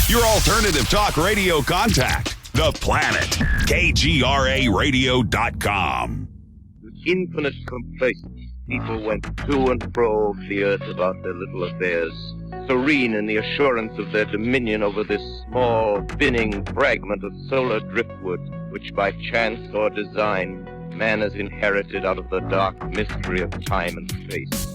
Your alternative talk radio contact, The Planet, KGRAradio.com. With infinite complacence, people went to and fro of the earth about their little affairs, serene in the assurance of their dominion over this small, spinning fragment of solar driftwood, which by chance or design, man has inherited out of the dark mystery of time and space.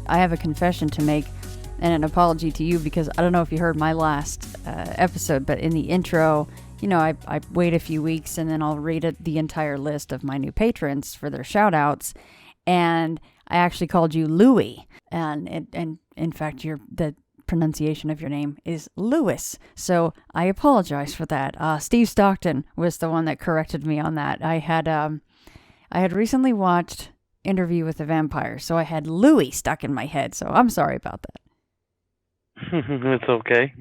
I have a confession to make and an apology to you, because I don't know if you heard my last episode, but in the intro, you know, I wait a few weeks and then I'll read the entire list of my new patrons for their shout-outs, and I actually called you Louie, and in fact, the pronunciation of your name is Lewis, so I apologize for that. Steve Stockton was the one that corrected me on that. I had recently watched Interview with the Vampire, so I had Louie stuck in my head, so I'm sorry about that. It's okay.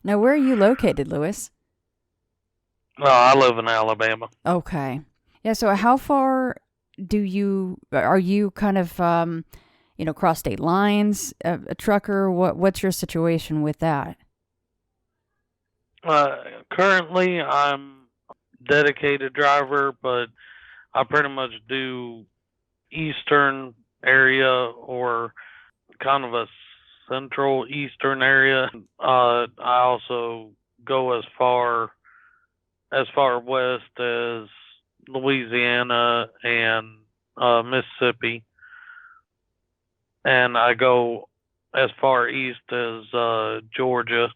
Now, where are you located, Lewis? Well, I live in Alabama. Okay. Yeah, so how far are you kind of, cross state lines, a trucker? What's your situation with that? Currently, I'm a dedicated driver, but I pretty much do eastern area or kind of a central eastern area. I also go as far west as Louisiana and Mississippi, and I go as far east as Georgia,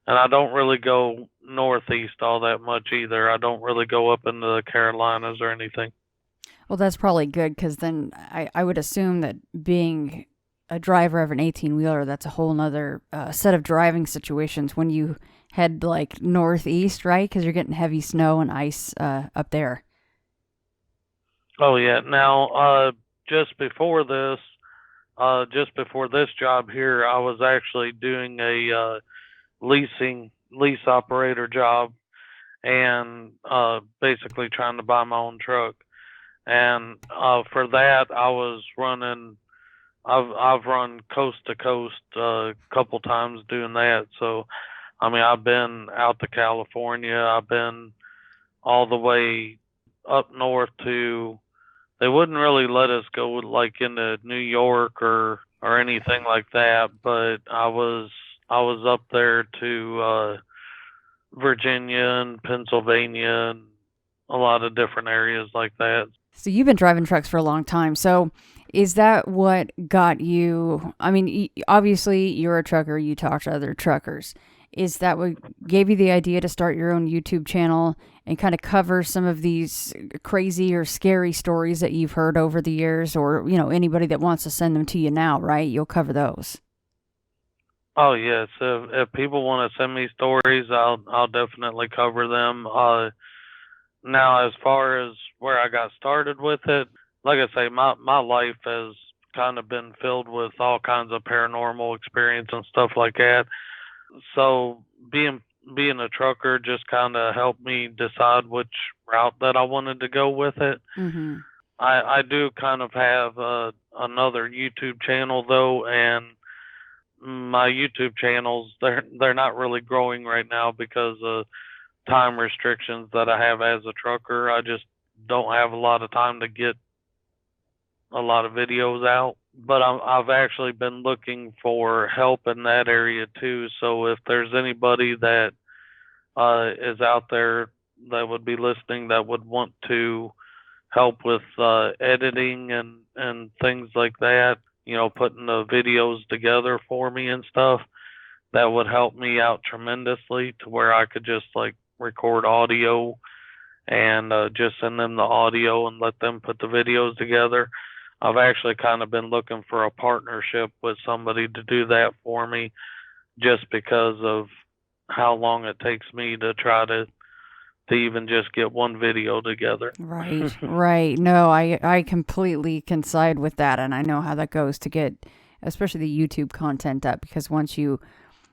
and I don't really go northeast all that much either. I don't really go up into the Carolinas or anything. Well, that's probably good, because then I would assume that being a driver of an 18-wheeler, that's a whole nother set of driving situations when you head like northeast, right? Because you're getting heavy snow and ice up there. Oh, yeah. Now, just before this job here, I was actually doing a lease operator job, and basically trying to buy my own truck. And for that, I was running. I've run coast to coast a couple times doing that. So, I mean, I've been out to California. I've been all the way up north to. They wouldn't really let us go like into New York or anything like that. But I was up there to Virginia and Pennsylvania and a lot of different areas like that. So you've been driving trucks for a long time. So is that what got you? I mean, obviously you're a trucker. You talk to other truckers. Is that what gave you the idea to start your own YouTube channel and kind of cover some of these crazy or scary stories that you've heard over the years, or, you know, anybody that wants to send them to you now, right? You'll cover those. Oh, yes. If people want to send me stories, I'll definitely cover them. Now, as far as where I got started with it, like I say, my life has kind of been filled with all kinds of paranormal experience and stuff like that. So being a trucker just kind of helped me decide which route that I wanted to go with it. Mm-hmm. I do kind of have another YouTube channel though, and my YouTube channels, they're not really growing right now because of time restrictions that I have as a trucker. I just don't have a lot of time to get a lot of videos out. But I've actually been looking for help in that area too. So if there's anybody that is out there that would be listening that would want to help with editing and things like that, you know, putting the videos together for me and stuff, that would help me out tremendously, to where I could just like record audio and just send them the audio and let them put the videos together. I've actually kind of been looking for a partnership with somebody to do that for me, just because of how long it takes me to try to even just get one video together. Right, right. No, I completely can side with that, and I know how that goes to get, especially the YouTube content up, because once you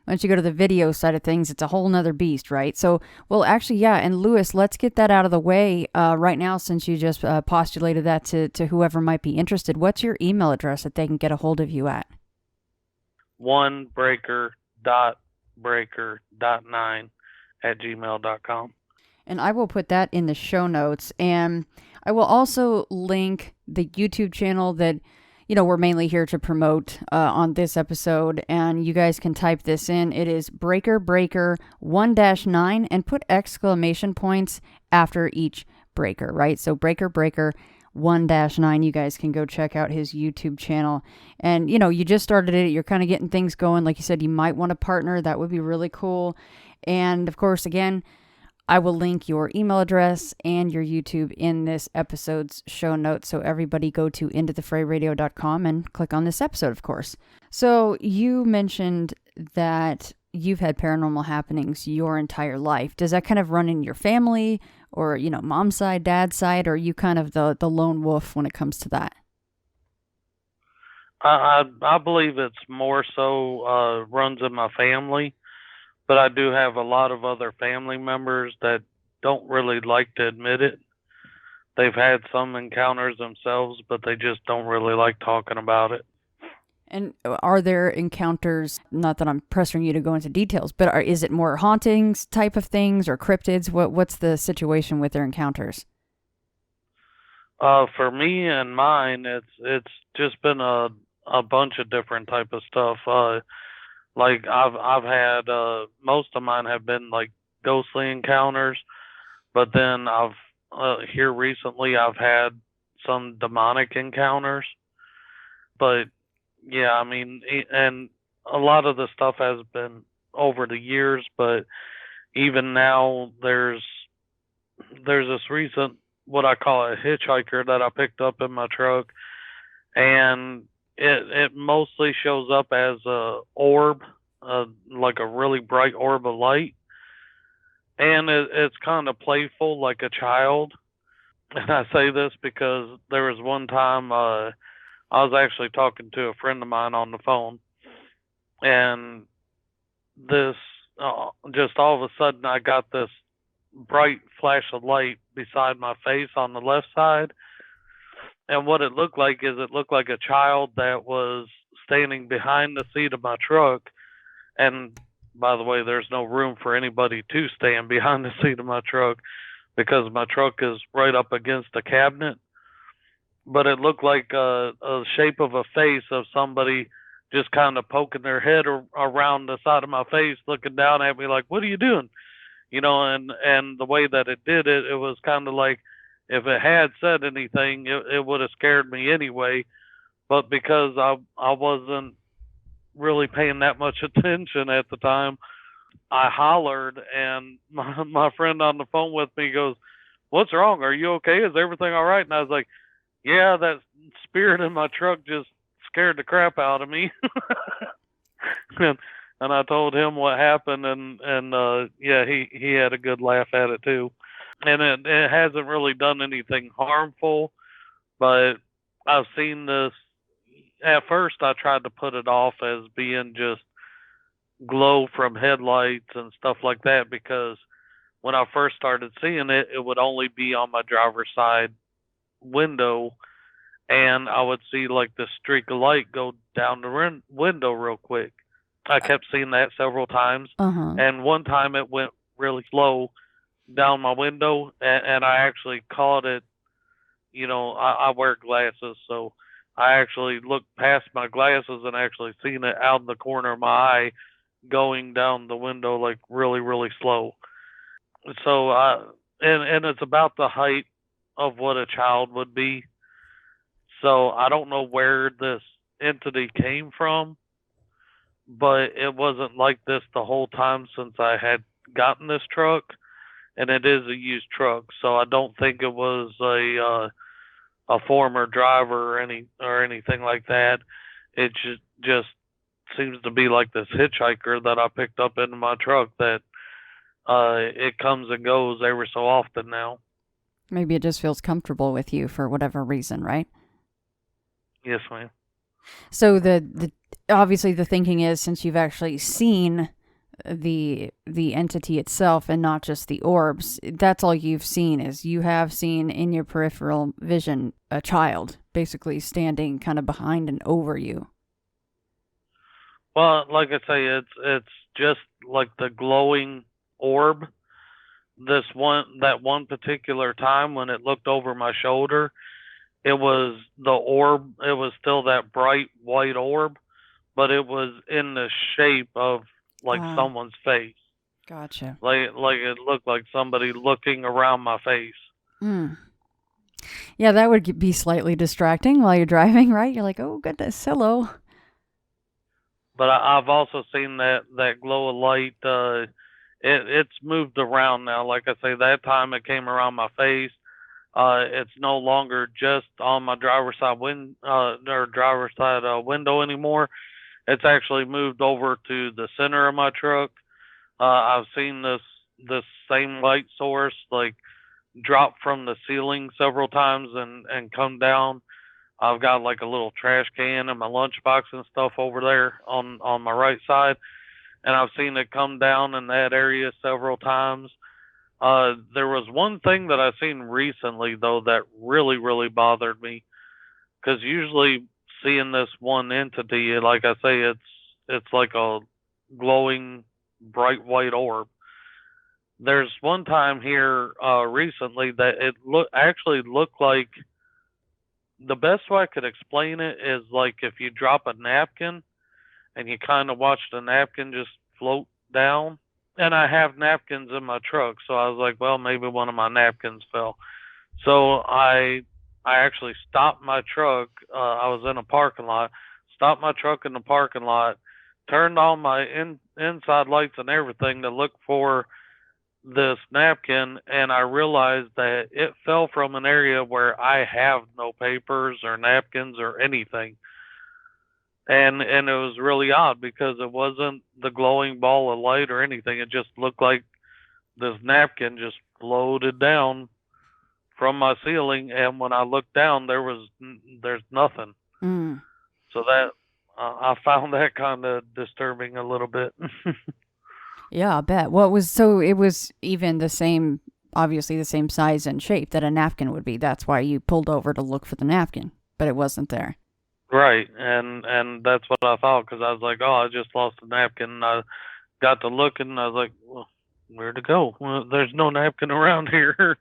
go to the video side of things, it's a whole nother beast, right? So, well, actually, yeah. And Lewis, let's get that out of the way right now, since you just postulated that to whoever might be interested. What's your email address that they can get a hold of you at? onebreaker.breaker.9@gmail.com. And I will put that in the show notes. And I will also link the YouTube channel that, we're mainly here to promote on this episode. And you guys can type this in. It is Breaker 1-9 and put exclamation points after each breaker, right? So Breaker 1-9. You guys can go check out his YouTube channel. And, you just started it. You're kind of getting things going. Like you said, you might want to partner. That would be really cool. And of course, again, I will link your email address and your YouTube in this episode's show notes. So everybody go to intothefrayradio.com and click on this episode, of course. So you mentioned that you've had paranormal happenings your entire life. Does that kind of run in your family, or, mom's side, dad's side, or are you kind of the lone wolf when it comes to that? I believe it's more so runs in my family. But I do have a lot of other family members that don't really like to admit it. They've had some encounters themselves, but they just don't really like talking about it. And are there encounters, not that I'm pressuring you to go into details, but is it more hauntings type of things or cryptids? What's the situation with their encounters? For me and mine, it's just been a bunch of different type of stuff. Like I've had most of mine have been like ghostly encounters, but then here recently I've had some demonic encounters. But yeah, I mean, and a lot of the stuff has been over the years, but even now there's this recent, what I call a hitchhiker, that I picked up in my truck, and it mostly shows up as a orb, like a really bright orb of light, and it's kind of playful, like a child. And I say this because there was one time I was actually talking to a friend of mine on the phone, and this just all of a sudden I got this bright flash of light beside my face on the left side. And what it looked like is a child that was standing behind the seat of my truck. And by the way, there's no room for anybody to stand behind the seat of my truck because my truck is right up against a cabinet. But it looked like a shape of a face of somebody just kind of poking their head around the side of my face, looking down at me like, "What are you doing?" And the way that it did it, it was kind of like, if it had said anything, it would have scared me anyway. But because I wasn't really paying that much attention at the time, I hollered, and my friend on the phone with me goes, "What's wrong? Are you okay? Is everything all right?" And I was like, "Yeah, that spirit in my truck just scared the crap out of me." And I told him what happened, and yeah, he had a good laugh at it too. And it hasn't really done anything harmful, but I've seen this. At first, I tried to put it off as being just glow from headlights and stuff like that, because when I first started seeing it, it would only be on my driver's side window, and I would see like the streak of light go down the window real quick. I kept seeing that several times, and one time it went really slow down my window, and I actually caught it. I wear glasses, so I actually looked past my glasses and actually seen it out in the corner of my eye going down the window like really, really slow. So and it's about the height of what a child would be. So I don't know where this entity came from, but it wasn't like this the whole time since I had gotten this truck. and it is a used truck, so I don't think it was a former driver or anything like that. It just seems to be like this hitchhiker that I picked up into my truck that it comes and goes every so often now. Maybe it just feels comfortable with you for whatever reason, right? Yes, ma'am. So the obviously the thinking is, since you've actually seen the entity itself and not just the orbs, that's all you've seen. Is you have seen in your peripheral vision a child basically standing kind of behind and over you. Well, like I say, it's just like the glowing orb. That one particular time when it looked over my shoulder, it was the orb. It was still that bright white orb, but it was in the shape of like someone's face. Gotcha. Like it looked like somebody looking around my face. Yeah, that would be slightly distracting while you're driving, right? You're like, oh goodness, hello. But I've also seen that glow of light. It's moved around now. Like I say, that time it came around my face. It's no longer just on my driver's side window anymore. It's actually moved over to the center of my truck. I've seen this same light source like drop from the ceiling several times and come down. I've got like a little trash can and my lunchbox and stuff over there on my right side, and I've seen it come down in that area several times. There was one thing that I've seen recently though that really, really bothered me, because usually seeing this one entity, like I say, it's like a glowing bright white orb. There's one time here recently that it actually looked like, the best way I could explain it is like if you drop a napkin and you kind of watch the napkin just float down. And I have napkins in my truck, so I was like, well, maybe one of my napkins fell. So I actually stopped my truck. I was in a parking lot, stopped my truck in the parking lot, turned on my inside lights and everything to look for this napkin, and I realized that it fell from an area where I have no papers or napkins or anything. And it was really odd because it wasn't the glowing ball of light or anything. It just looked like this napkin just floated down from my ceiling, and when I looked down, there's nothing. So that I found that kind of disturbing a little bit. Yeah, I bet. So it was even the same, obviously the same size and shape that a napkin would be. That's why you pulled over to look for the napkin, but it wasn't there. Right, and that's what I thought, because I was like, oh, I just lost a napkin. And I got to looking, and I was like, well, where'd it go? Well, there's no napkin around here.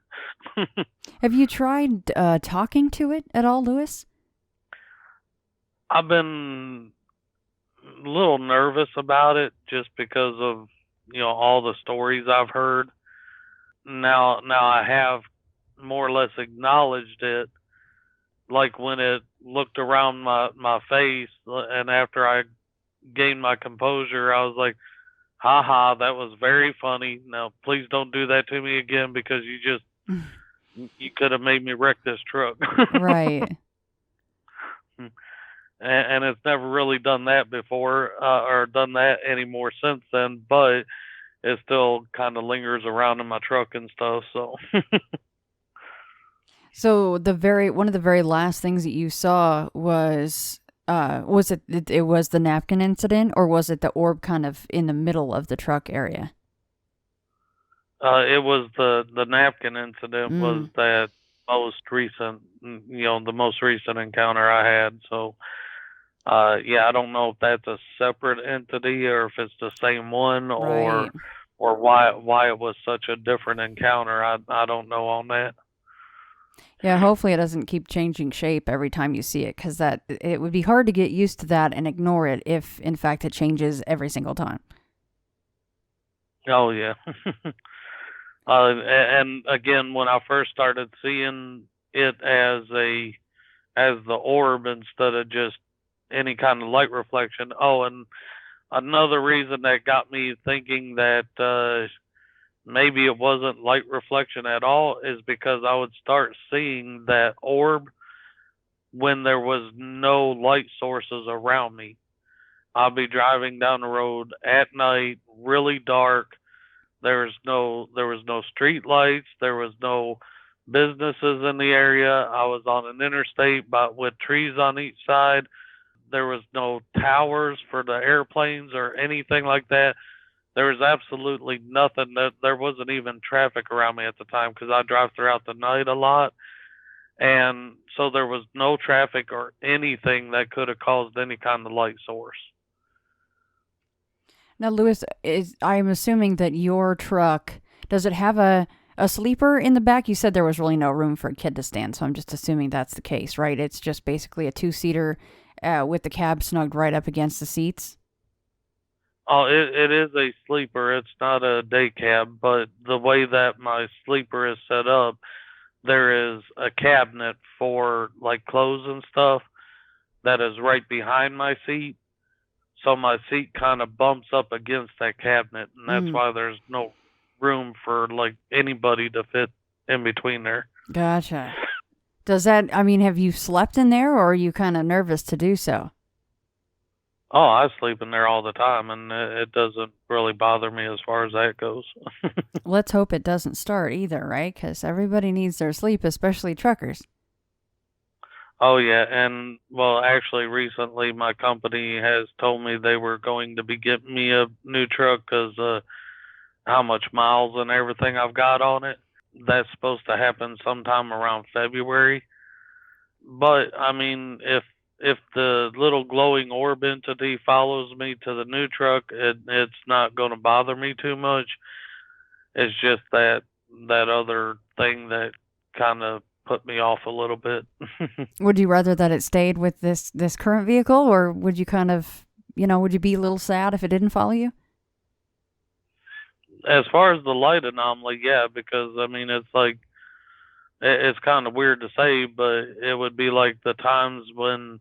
Have you tried talking to it at all, Lewis? I've been a little nervous about it just because of, all the stories I've heard. Now I have more or less acknowledged it, like when it looked around my face, and after I gained my composure, I was like, haha, that was very funny. Now please don't do that to me again, because you could have made me wreck this truck. Right. And it's never really done that before, or done that anymore since then, but it still kind of lingers around in my truck and stuff, so. So one of the very last things that you saw was it was the napkin incident, or was it the orb kind of in the middle of the truck area? It was the napkin incident was that most recent, the most recent encounter I had. So, I don't know if that's a separate entity or if it's the same one, right, or why it was such a different encounter. I don't know on that. Yeah, hopefully it doesn't keep changing shape every time you see it, because it would be hard to get used to that and ignore it if, in fact, it changes every single time. Oh, yeah. And again, when I first started seeing it as the orb instead of just any kind of light reflection. Oh, and another reason that got me thinking that maybe it wasn't light reflection at all, is because I would start seeing that orb when there was no light sources around me. I'll be driving down the road at night, really dark. There was no street lights. There was no businesses in the area. I was on an interstate, but with trees on each side. There was no towers for the airplanes or anything like that. There was absolutely nothing. There wasn't even traffic around me at the time because I drive throughout the night a lot. And so there was no traffic or anything that could have caused any kind of light source. Now, Lewis, I'm assuming that your truck, does it have a sleeper in the back? You said there was really no room for a kid to stand, so I'm just assuming that's the case, right? It's just basically a two-seater with the cab snugged right up against the seats? Oh, it is a sleeper. It's not a day cab, but the way that my sleeper is set up, there is a cabinet for like clothes and stuff that is right behind my seat. So my seat kind of bumps up against that cabinet, and that's why there's no room for like anybody to fit in between there. Gotcha. Does that, I mean, have you slept in there, or are you kind of nervous to do so? Oh, I sleep in there all the time, and it doesn't really bother me as far as that goes. Let's hope it doesn't start either, right? Because everybody needs their sleep, especially truckers. Oh, yeah, and, well, actually, recently my company has told me they were going to be getting me a new truck because how much miles and everything I've got on it. That's supposed to happen sometime around February. But, I mean, if the little glowing orb entity follows me to the new truck, it's not going to bother me too much. It's just that other thing that kind of put me off a little bit. Would you rather that it stayed with this current vehicle, or would you kind of, would you be a little sad if it didn't follow you? As far as the light anomaly, yeah, because, I mean, it's like, it's kind of weird to say, but it would be like the times when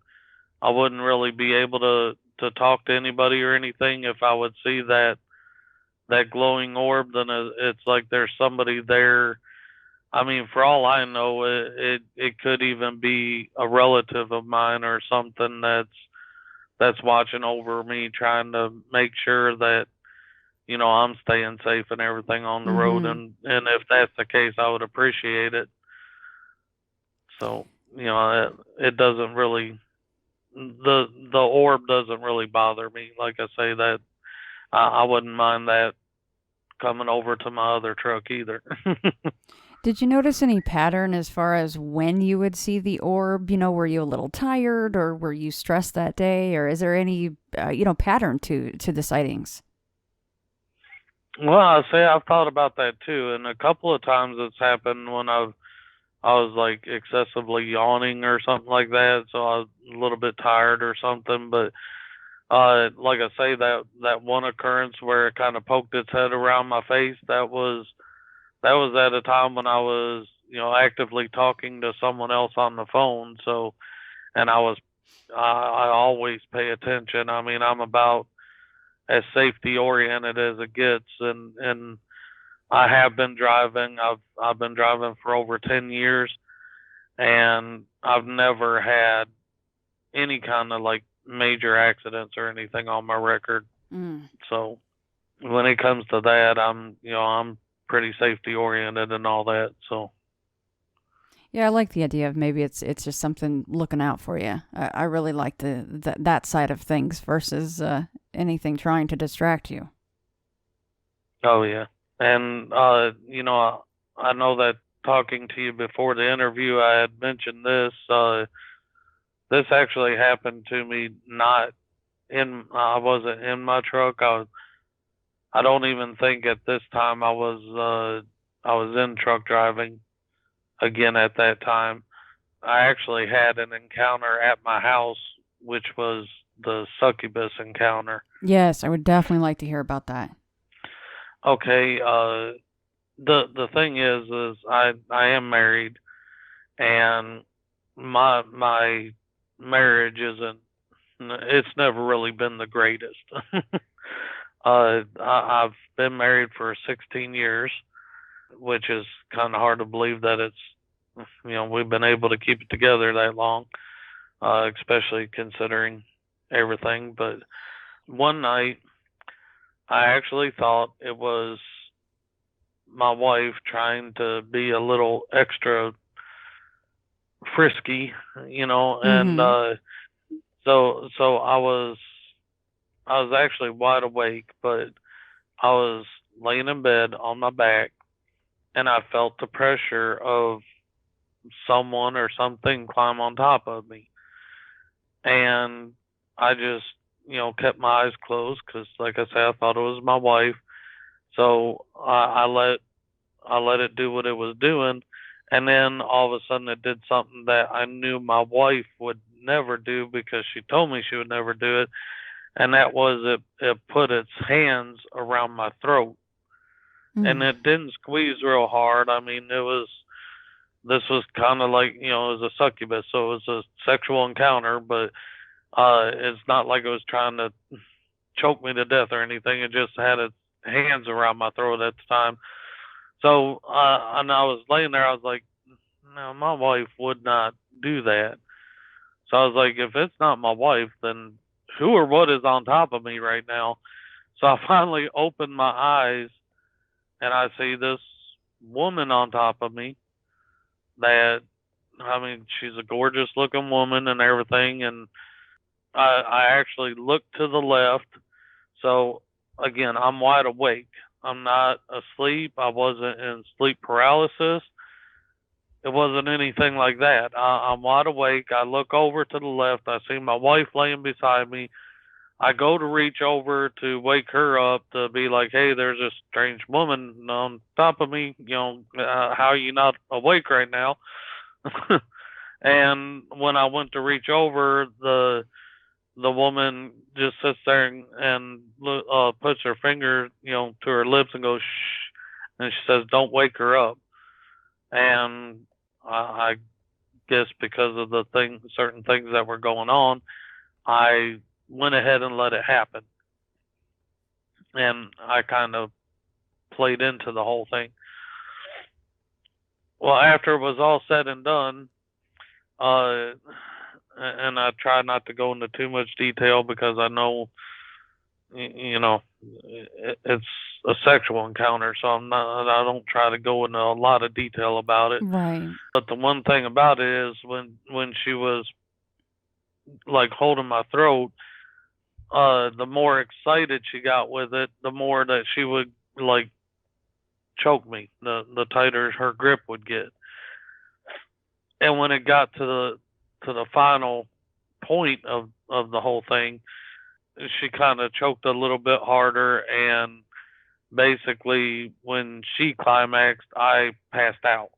I wouldn't really be able to talk to anybody or anything. If I would see that glowing orb, then it's like there's somebody there. I mean, for all I know, it could even be a relative of mine or something that's watching over me, trying to make sure that, I'm staying safe and everything on the road. And if that's the case, I would appreciate it. So, it doesn't really, the orb doesn't really bother me. Like I say, that I wouldn't mind that coming over to my other truck either. Did you notice any pattern as far as when you would see the orb? Were you a little tired, or were you stressed that day, or is there any, pattern to the sightings? Well, I say I've thought about that too, and a couple of times it's happened when I was like excessively yawning or something like that, so I was a little bit tired or something. But like I say, that one occurrence where it kind of poked its head around my face, that was at a time when I was, actively talking to someone else on the phone. So, and I always pay attention. I mean, I'm about as safety oriented as it gets, and I have been driving. I've been driving for over 10 years, and I've never had any kind of like major accidents or anything on my record. So when it comes to that, I'm pretty safety oriented and all that. So yeah, I like the idea of maybe it's just something looking out for you. I really like that side of things versus anything trying to distract you. Oh yeah. And I know that talking to you before the interview, I had mentioned this. This actually happened to me I wasn't in my truck. I don't even think at this time I was in truck driving again at that time. I actually had an encounter at my house, which was the Succubus Encounter. Yes, I would definitely like to hear about that. Okay, the thing is I am married, and my marriage it's never really been the greatest. I've been married for 16 years, which is kind of hard to believe that we've been able to keep it together that long, especially considering everything. But one night, I actually thought it was my wife trying to be a little extra frisky, and so I was actually wide awake, but I was laying in bed on my back, and I felt the pressure of someone or something climb on top of me. And I just, kept my eyes closed because, like I said, I thought it was my wife. So I let it do what it was doing, and then all of a sudden it did something that I knew my wife would never do because she told me she would never do it, and that was it put its hands around my throat. And it didn't squeeze real hard. I mean, this was kind of like, it was a succubus, so it was a sexual encounter, but it's not like it was trying to choke me to death or anything. It just had its hands around my throat at the time. So, and I was laying there, I was like, no, my wife would not do that. So I was like, if it's not my wife, then who or what is on top of me right now? So I finally opened my eyes, and I see this woman on top of me that, I mean, she's a gorgeous looking woman and everything. And I actually looked to the left. So again, I'm wide awake. I'm not asleep. I wasn't in sleep paralysis. It wasn't anything like that. I'm wide awake. I look over to the left. I see my wife laying beside me. I go to reach over to wake her up to be like, hey, there's a strange woman on top of me. How are you not awake right now? And when I went to reach over, the woman just sits there and puts her finger, to her lips and goes, shh. And she says, don't wake her up. And I guess because of certain things that were going on, I went ahead and let it happen. And I kind of played into the whole thing. Well, after it was all said and done, and I try not to go into too much detail because I know, it's a sexual encounter, so I don't try to go into a lot of detail about it. Right. But the one thing about it is when she was like holding my throat, the more excited she got with it, the more that she would like choke me, the tighter her grip would get. And when it got to the final point of the whole thing, she kind of choked a little bit harder, and basically when she climaxed, I passed out.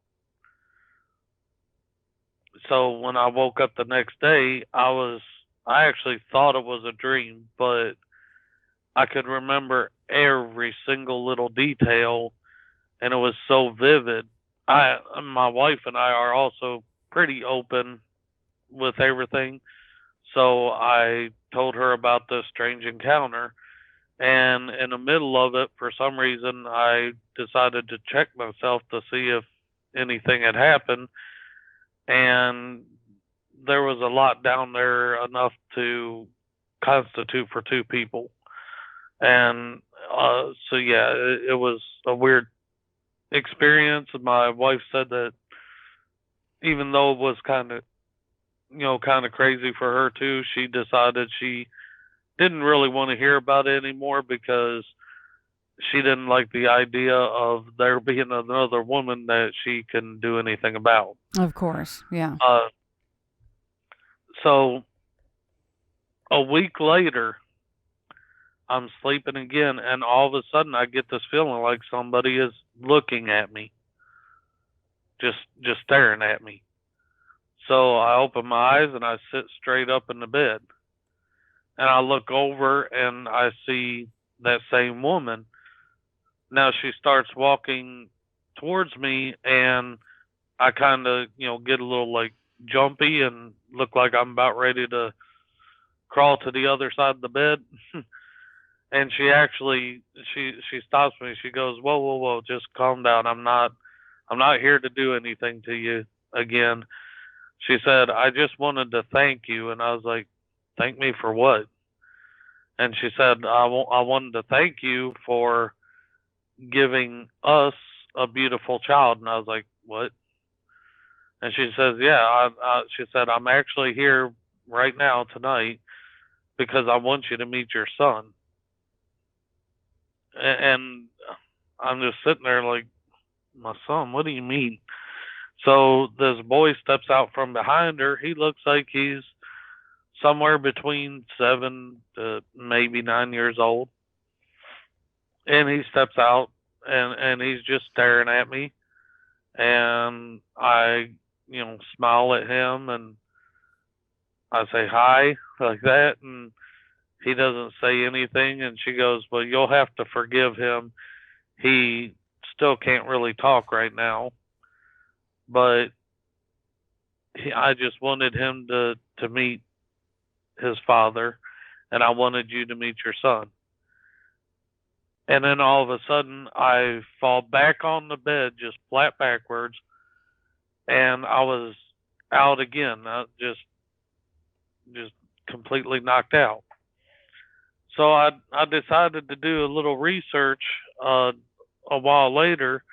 So when I woke up the next day, I actually thought it was a dream, but I could remember every single little detail, and it was so vivid. My wife and I are also pretty open with everything, so I told her about this strange encounter, and in the middle of it, for some reason, I decided to check myself to see if anything had happened, and there was a lot down there, enough to constitute for two people. And so yeah, it was a weird experience. My wife said that even though it was kind of crazy for her too, she decided she didn't really want to hear about it anymore because she didn't like the idea of there being another woman that she can do anything about. Of course, yeah. So a week later, I'm sleeping again, and all of a sudden I get this feeling like somebody is looking at me, just staring at me. So I open my eyes and I sit straight up in the bed, and I look over and I see that same woman. Now she starts walking towards me, and I kind of, get a little like jumpy and look like I'm about ready to crawl to the other side of the bed. And she actually she stops me. She goes, "Whoa, whoa, whoa! Just calm down. I'm not here to do anything to you again." She said, "I just wanted to thank you." And I was like, "Thank me for what?" And she said, I wanted to thank you for giving us a beautiful child." And I was like, "What?" And she says, "Yeah." She said, "I'm actually here right now tonight because I want you to meet your son." And I'm just sitting there like, "My son? What do you mean?" So this boy steps out from behind her. He looks like he's somewhere between 7 to maybe 9 years old. And he steps out and he's just staring at me. And I, smile at him and I say hi like that. And he doesn't say anything. And she goes, "Well, you'll have to forgive him. He still can't really talk right now. But I just wanted him to meet his father, and I wanted you to meet your son." And then all of a sudden, I fall back on the bed, just flat backwards, and I was out again, just completely knocked out. So I decided to do a little research a while later,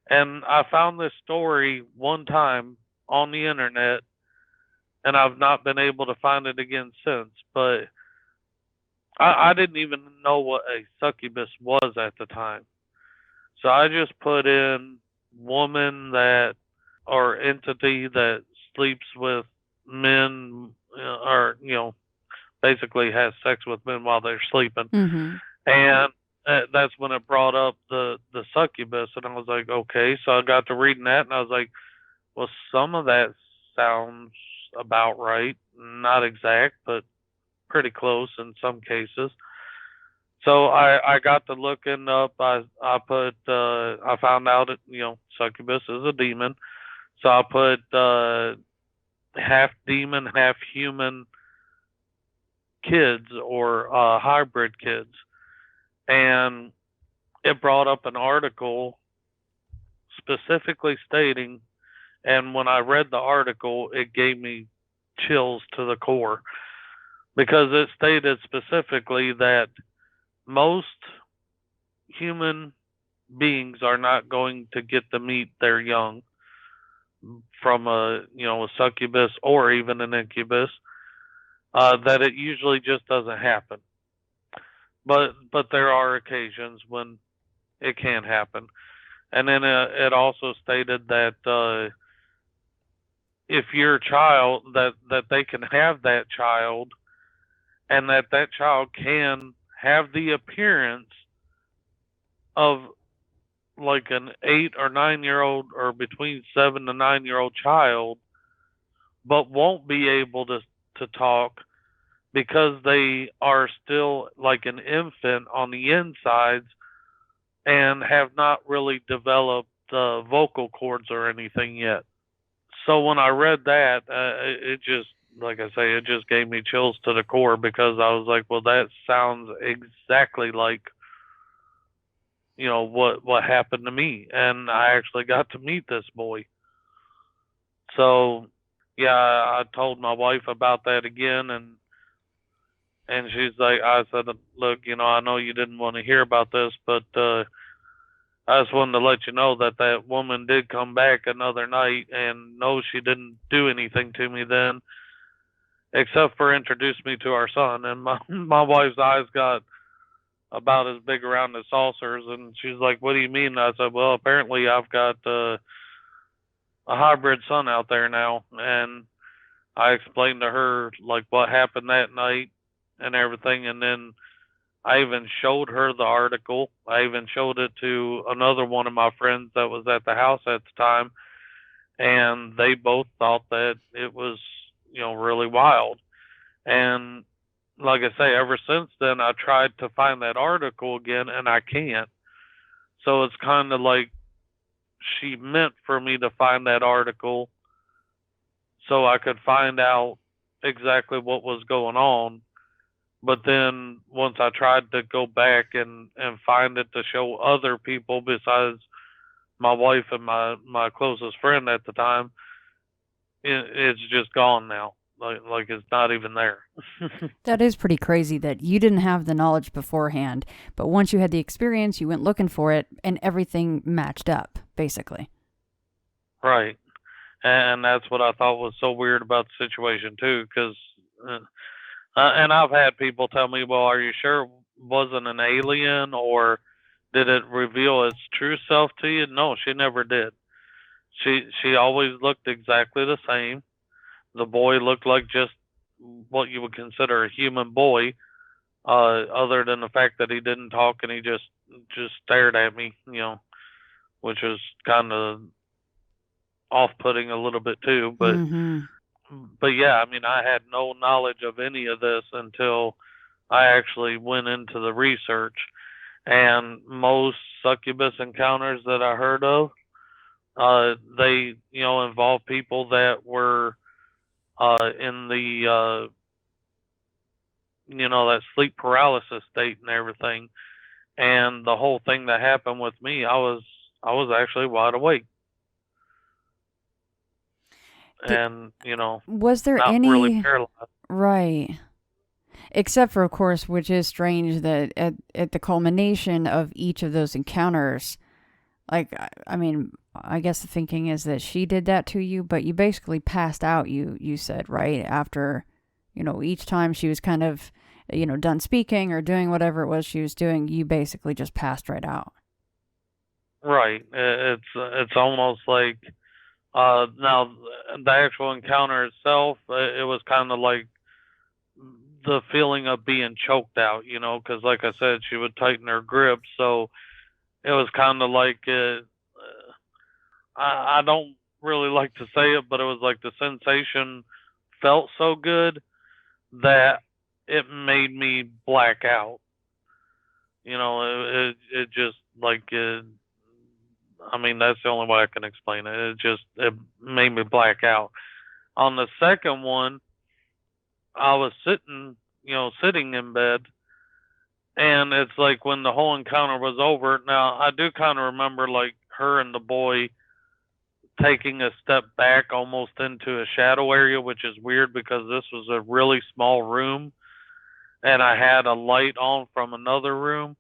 and I found this story one time on the internet, and I've not been able to find it again since. But I didn't even know what a succubus was at the time. So I just put in woman that or entity that sleeps with men or, basically has sex with men while they're sleeping. Mm-hmm. And that's when it brought up the succubus. And I was like, okay. So I got to reading that and I was like, well, some of that sounds about right. Not exact, but pretty close in some cases. So I got to looking up. I found out that succubus is a demon. So I put half demon, half human kids or hybrid kids, and it brought up an article specifically stating. And when I read the article, it gave me chills to the core because it stated specifically that most human beings are not going to get to meet their young from a succubus or even an incubus. That it usually just doesn't happen. But there are occasions when it can happen. And then it also stated that if your child that they can have that child, and that child can have the appearance of like an 8 or 9-year-old or between 7 to 9-year-old child, but won't be able to talk because they are still like an infant on the insides and have not really developed vocal cords or anything yet. So when I read that, it just, like I say, it just gave me chills to the core because I was like, well, that sounds exactly like, what happened to me. And I actually got to meet this boy. So, yeah, I told my wife about that again. And she's like, I said, look, I know you didn't want to hear about this, but I just wanted to let you know that woman did come back another night, and no, she didn't do anything to me then, except for introduce me to our son. And my wife's eyes got about as big around as saucers, and she's like, "What do you mean?" I said, "Well, apparently I've got a hybrid son out there now." And I explained to her like what happened that night and everything, and then I even showed her the article. I even showed it to another one of my friends that was at the house at the time, and they both thought that it was, really wild. And like I say, ever since then, I tried to find that article again, and I can't. So it's kind of like she meant for me to find that article so I could find out exactly what was going on. But then once I tried to go back and find it to show other people besides my wife and my closest friend at the time, it's just gone now. Like it's not even there. That is pretty crazy that you didn't have the knowledge beforehand, but once you had the experience, you went looking for it, and everything matched up, basically. Right. And that's what I thought was so weird about the situation, too, because, and I've had people tell me, well, are you sure it wasn't an alien, or did it reveal its true self to you? No, she never did. She always looked exactly the same. The boy looked like just what you would consider a human boy, other than the fact that he didn't talk and he just stared at me, which was kind of off-putting a little bit too. But but yeah, I mean, I had no knowledge of any of this until I actually went into the research. And most succubus encounters that I heard of, they involve people that were in the that sleep paralysis state and everything. And the whole thing that happened with me, I was actually wide awake. And was there not any really paralyzed. Right? Except for, of course, which is strange that at the culmination of each of those encounters, like, I mean, I guess the thinking is that she did that to you, but you basically passed out, you said, right? After, each time she was kind of, done speaking or doing whatever it was she was doing, you basically just passed right out. Right. It's almost like, now the actual encounter itself, it was kind of like the feeling of being choked out, because like I said, she would tighten her grip. So it was kind of like, I don't really like to say it, but it was like the sensation felt so good that it made me black out. It just like, I mean, that's the only way I can explain it. It made me black out. On the second one, I was sitting in bed, and it's like when the whole encounter was over. Now, I do kind of remember like her and the boy taking a step back almost into a shadow area, which is weird because this was a really small room, and I had a light on from another room.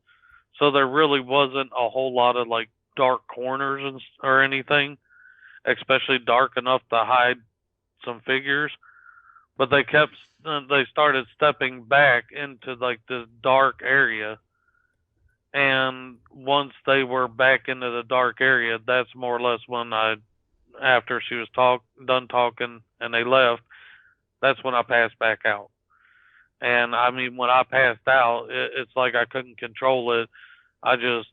So there really wasn't a whole lot of like dark corners or anything, especially dark enough to hide some figures. But they started stepping back into like this dark area. And once they were back into the dark area, that's more or less when after she was done talking and they left, that's when I passed back out. And I mean, when I passed out, it's like I couldn't control it. I just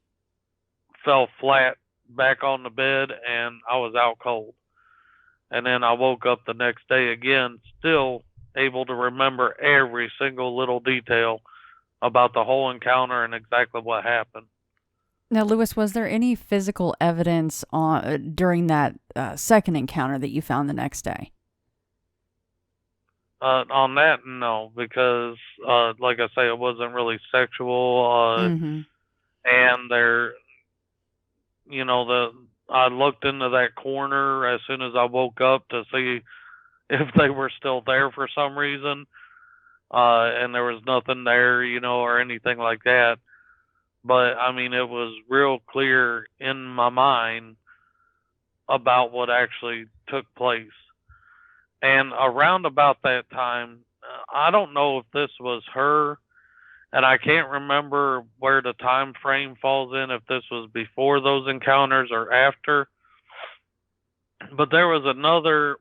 fell flat back on the bed and I was out cold. And then I woke up the next day again, still able to remember every single little detail about the whole encounter and exactly what happened. Now, Lewis, was there any physical evidence during that second encounter that you found the next day? On that, no, because like I say, it wasn't really sexual. And there, I looked into that corner as soon as I woke up to see if they were still there for some reason. And there was nothing there, or anything like that. But I mean, it was real clear in my mind about what actually took place. And around about that time, I don't know if this was her, and I can't remember where the time frame falls in, if this was before those encounters or after. But there was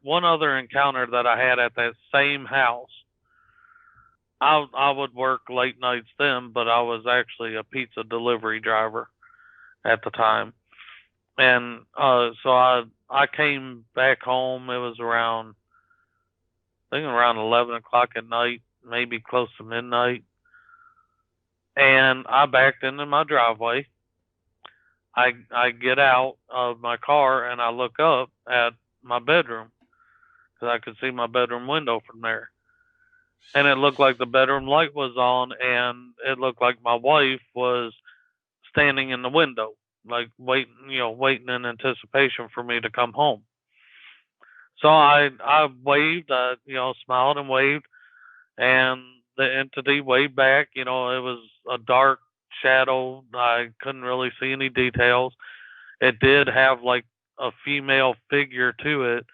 one other encounter that I had at that same house. I would work late nights then, but I was actually a pizza delivery driver at the time. And so I came back home. It was around 11 o'clock at night, maybe close to midnight. And I backed into my driveway. I get out of my car and I look up at my bedroom because I could see my bedroom window from there. and it looked like the bedroom light was on, and it looked like my wife was standing in the window, like waiting in anticipation for me to come home. So I waved, smiled and waved, and the entity waved back. It was a dark shadow. I couldn't really see any details. It did have like a female figure to it,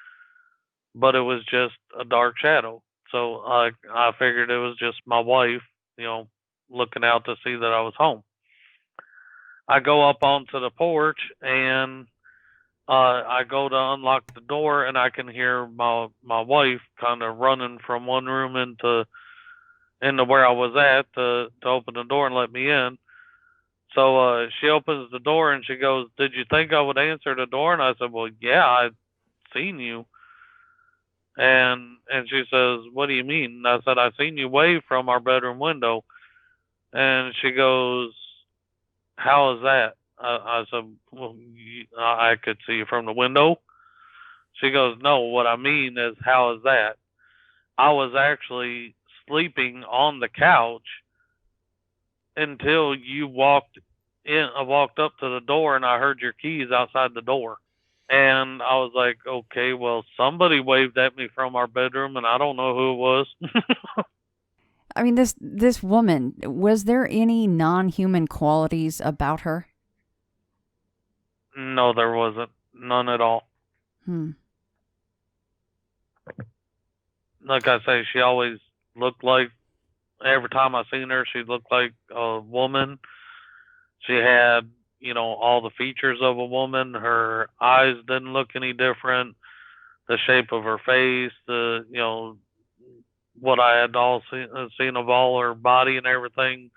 but it was just a dark shadow. So I figured it was just my wife, looking out to see that I was home. I go up onto the porch, and I go to unlock the door, and I can hear my wife kind of running from one room into where I was at to open the door and let me in. So she opens the door and she goes, "Did you think I would answer the door?" And I said, "Well, yeah, I'd seen you." And she says, "What do you mean?" And I said, "I seen you wave from our bedroom window." And she goes, "How is that?" I said, "Well, I could see you from the window." She goes, "No, what I mean is, how is that? I was actually sleeping on the couch until you walked in. I walked up to the door and I heard your keys outside the door." And I was like, "Okay, well, somebody waved at me from our bedroom, and I don't know who it was." I mean, this woman, was there any non-human qualities about her? No, there wasn't. None at all. Like I say, she always looked like, every time I seen her, she looked like a woman. She had, all the features of a woman. Her eyes didn't look any different. The shape of her face, what I had all seen of all her body and everything.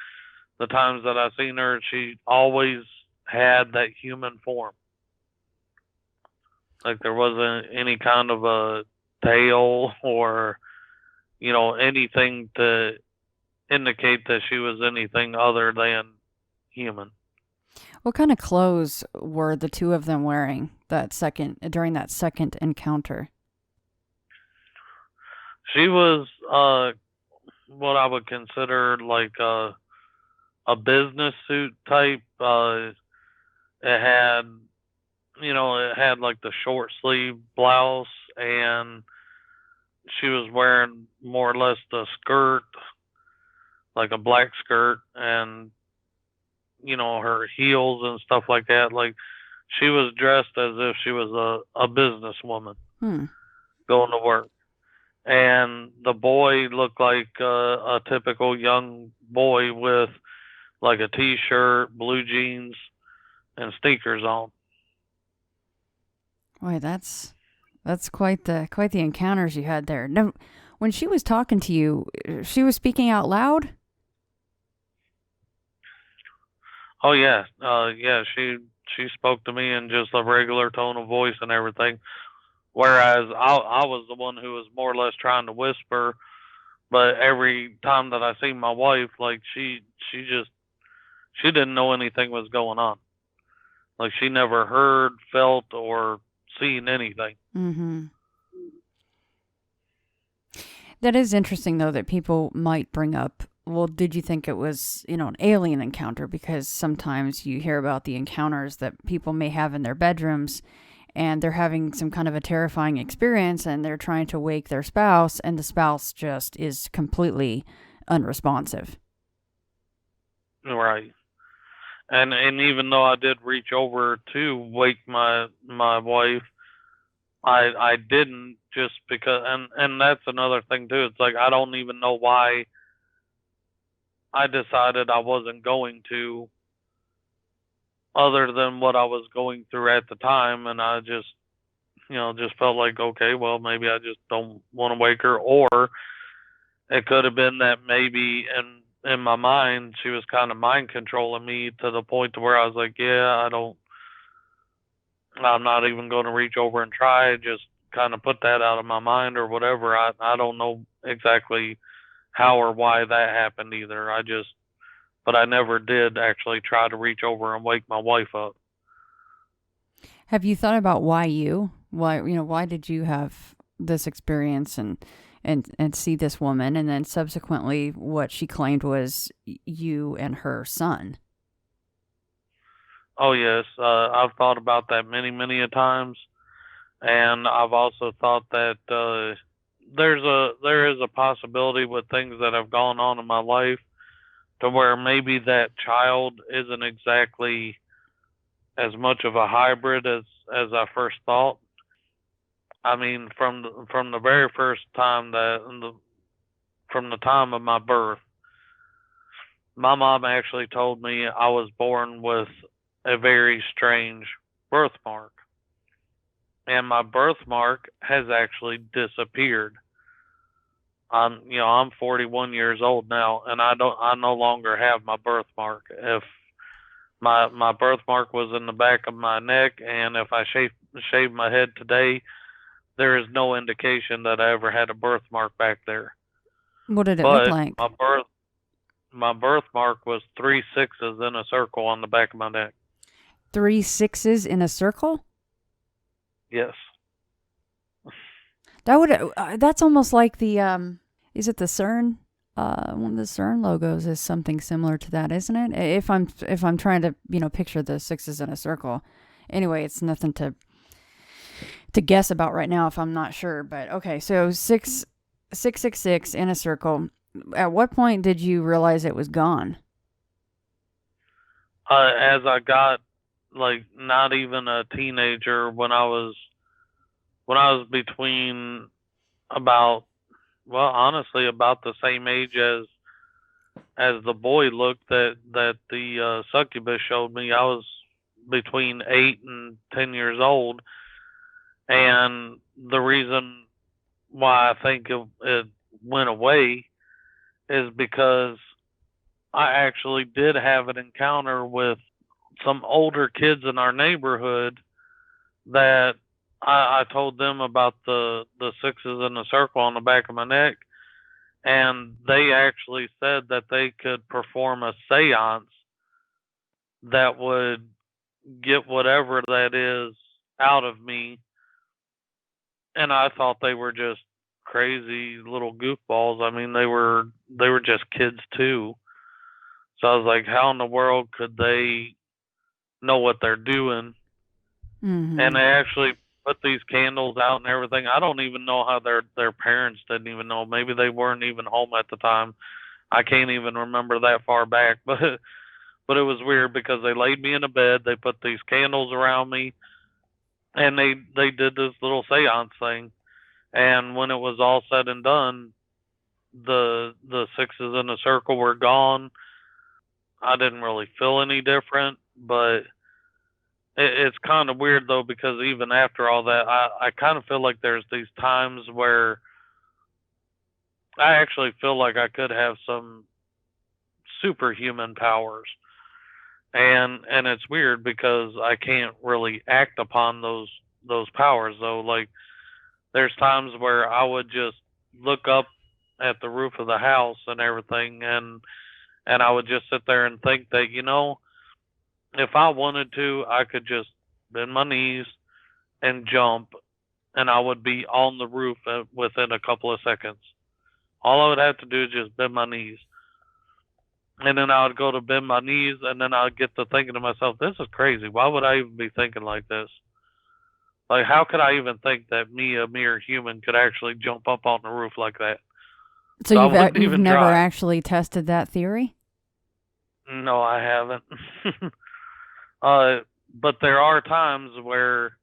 The times that I seen her, she always had that human form. Like there wasn't any kind of a tail or, anything to indicate that she was anything other than human. What kind of clothes were the two of them wearing during that second encounter? She was what I would consider like a business suit type. It had like the short sleeve blouse, and she was wearing more or less the skirt, like a black skirt, and her heels and stuff like that. Like she was dressed as if she was a businesswoman going to work. And the boy looked like a typical young boy with like a t-shirt, blue jeans, and sneakers on. Boy, that's quite the encounters you had there. Now, when she was talking to you, she was speaking out loud? Oh yeah, yeah. She spoke to me in just a regular tone of voice and everything. Whereas I was the one who was more or less trying to whisper. But every time that I seen my wife, like she didn't know anything was going on. Like she never heard, felt, or seen anything. Mm-hmm. That is interesting, though, that people might bring up, well, did you think it was, an alien encounter? Because sometimes you hear about the encounters that people may have in their bedrooms, and they're having some kind of a terrifying experience, and they're trying to wake their spouse, and the spouse just is completely unresponsive. Right. And even though I did reach over to wake my wife, I didn't, just because, and that's another thing too. It's like I don't even know why I decided I wasn't going to, other than what I was going through at the time, and I just felt like, okay, well, maybe I just don't want to wake her. Or it could have been that maybe in my mind she was kind of mind controlling me to the point to where I was like, yeah, I'm not even going to reach over and try. Just kind of put that out of my mind or whatever. I don't know exactly how or why that happened either. But I never did actually try to reach over and wake my wife up. Have you thought about why why did you have this experience, and and see this woman, and then subsequently what she claimed was you and her son. Oh yes, I've thought about that many a times, and I've also thought that there is a possibility with things that have gone on in my life to where maybe that child isn't exactly as much of a hybrid as I first thought. I mean, from the very first time from the time of my birth, my mom actually told me I was born with a very strange birthmark, and my birthmark has actually disappeared. I'm 41 years old now, and I no longer have my birthmark. If my birthmark was in the back of my neck, and if I shaved my head today, there is no indication that I ever had a birthmark back there. What did it look like? My birthmark was 3 6s in a circle on the back of my neck. 3 6s in a circle? Yes. That's almost like the is it the CERN? One of the CERN logos is something similar to that, isn't it? If I'm trying to picture the 6s in a circle. Anyway, it's nothing to guess about right now if I'm not sure. But okay, so 666 in a circle. At what point did you realize it was gone? As I got not even a teenager, when I was between about the same age as the boy looked that the succubus showed me. I was between 8 and 10 years old, and the reason why I think it went away is because I actually did have an encounter with some older kids in our neighborhood that I told them about the 6s in the circle on the back of my neck, and they actually said that they could perform a seance that would get whatever that is out of me. And I thought they were just crazy little goofballs. I mean, they were just kids too. So I was like, how in the world could they know what they're doing? Mm-hmm. And they actually put these candles out and everything. I don't even know how their parents didn't even know. Maybe they weren't even home at the time. I can't even remember that far back. But it was weird because they laid me in a bed. They put these candles around me, and they did this little seance thing. And when it was all said and done, the 6s in a circle were gone. I didn't really feel any different, but it's kind of weird though, because even after all that, I kind of feel like there's these times where I actually feel like I could have some superhuman powers. And it's weird because I can't really act upon those powers though. Like, there's times where I would just look up at the roof of the house and everything, and I would just sit there and think that, if I wanted to, I could just bend my knees and jump, and I would be on the roof within a couple of seconds. All I would have to do is just bend my knees. And then I would go to bend my knees, and then I would get to thinking to myself, this is crazy. Why would I even be thinking like this? Like, how could I even think that me, a mere human, could actually jump up on the roof like that? So you've never actually tested that theory? No, I haven't. But there are times where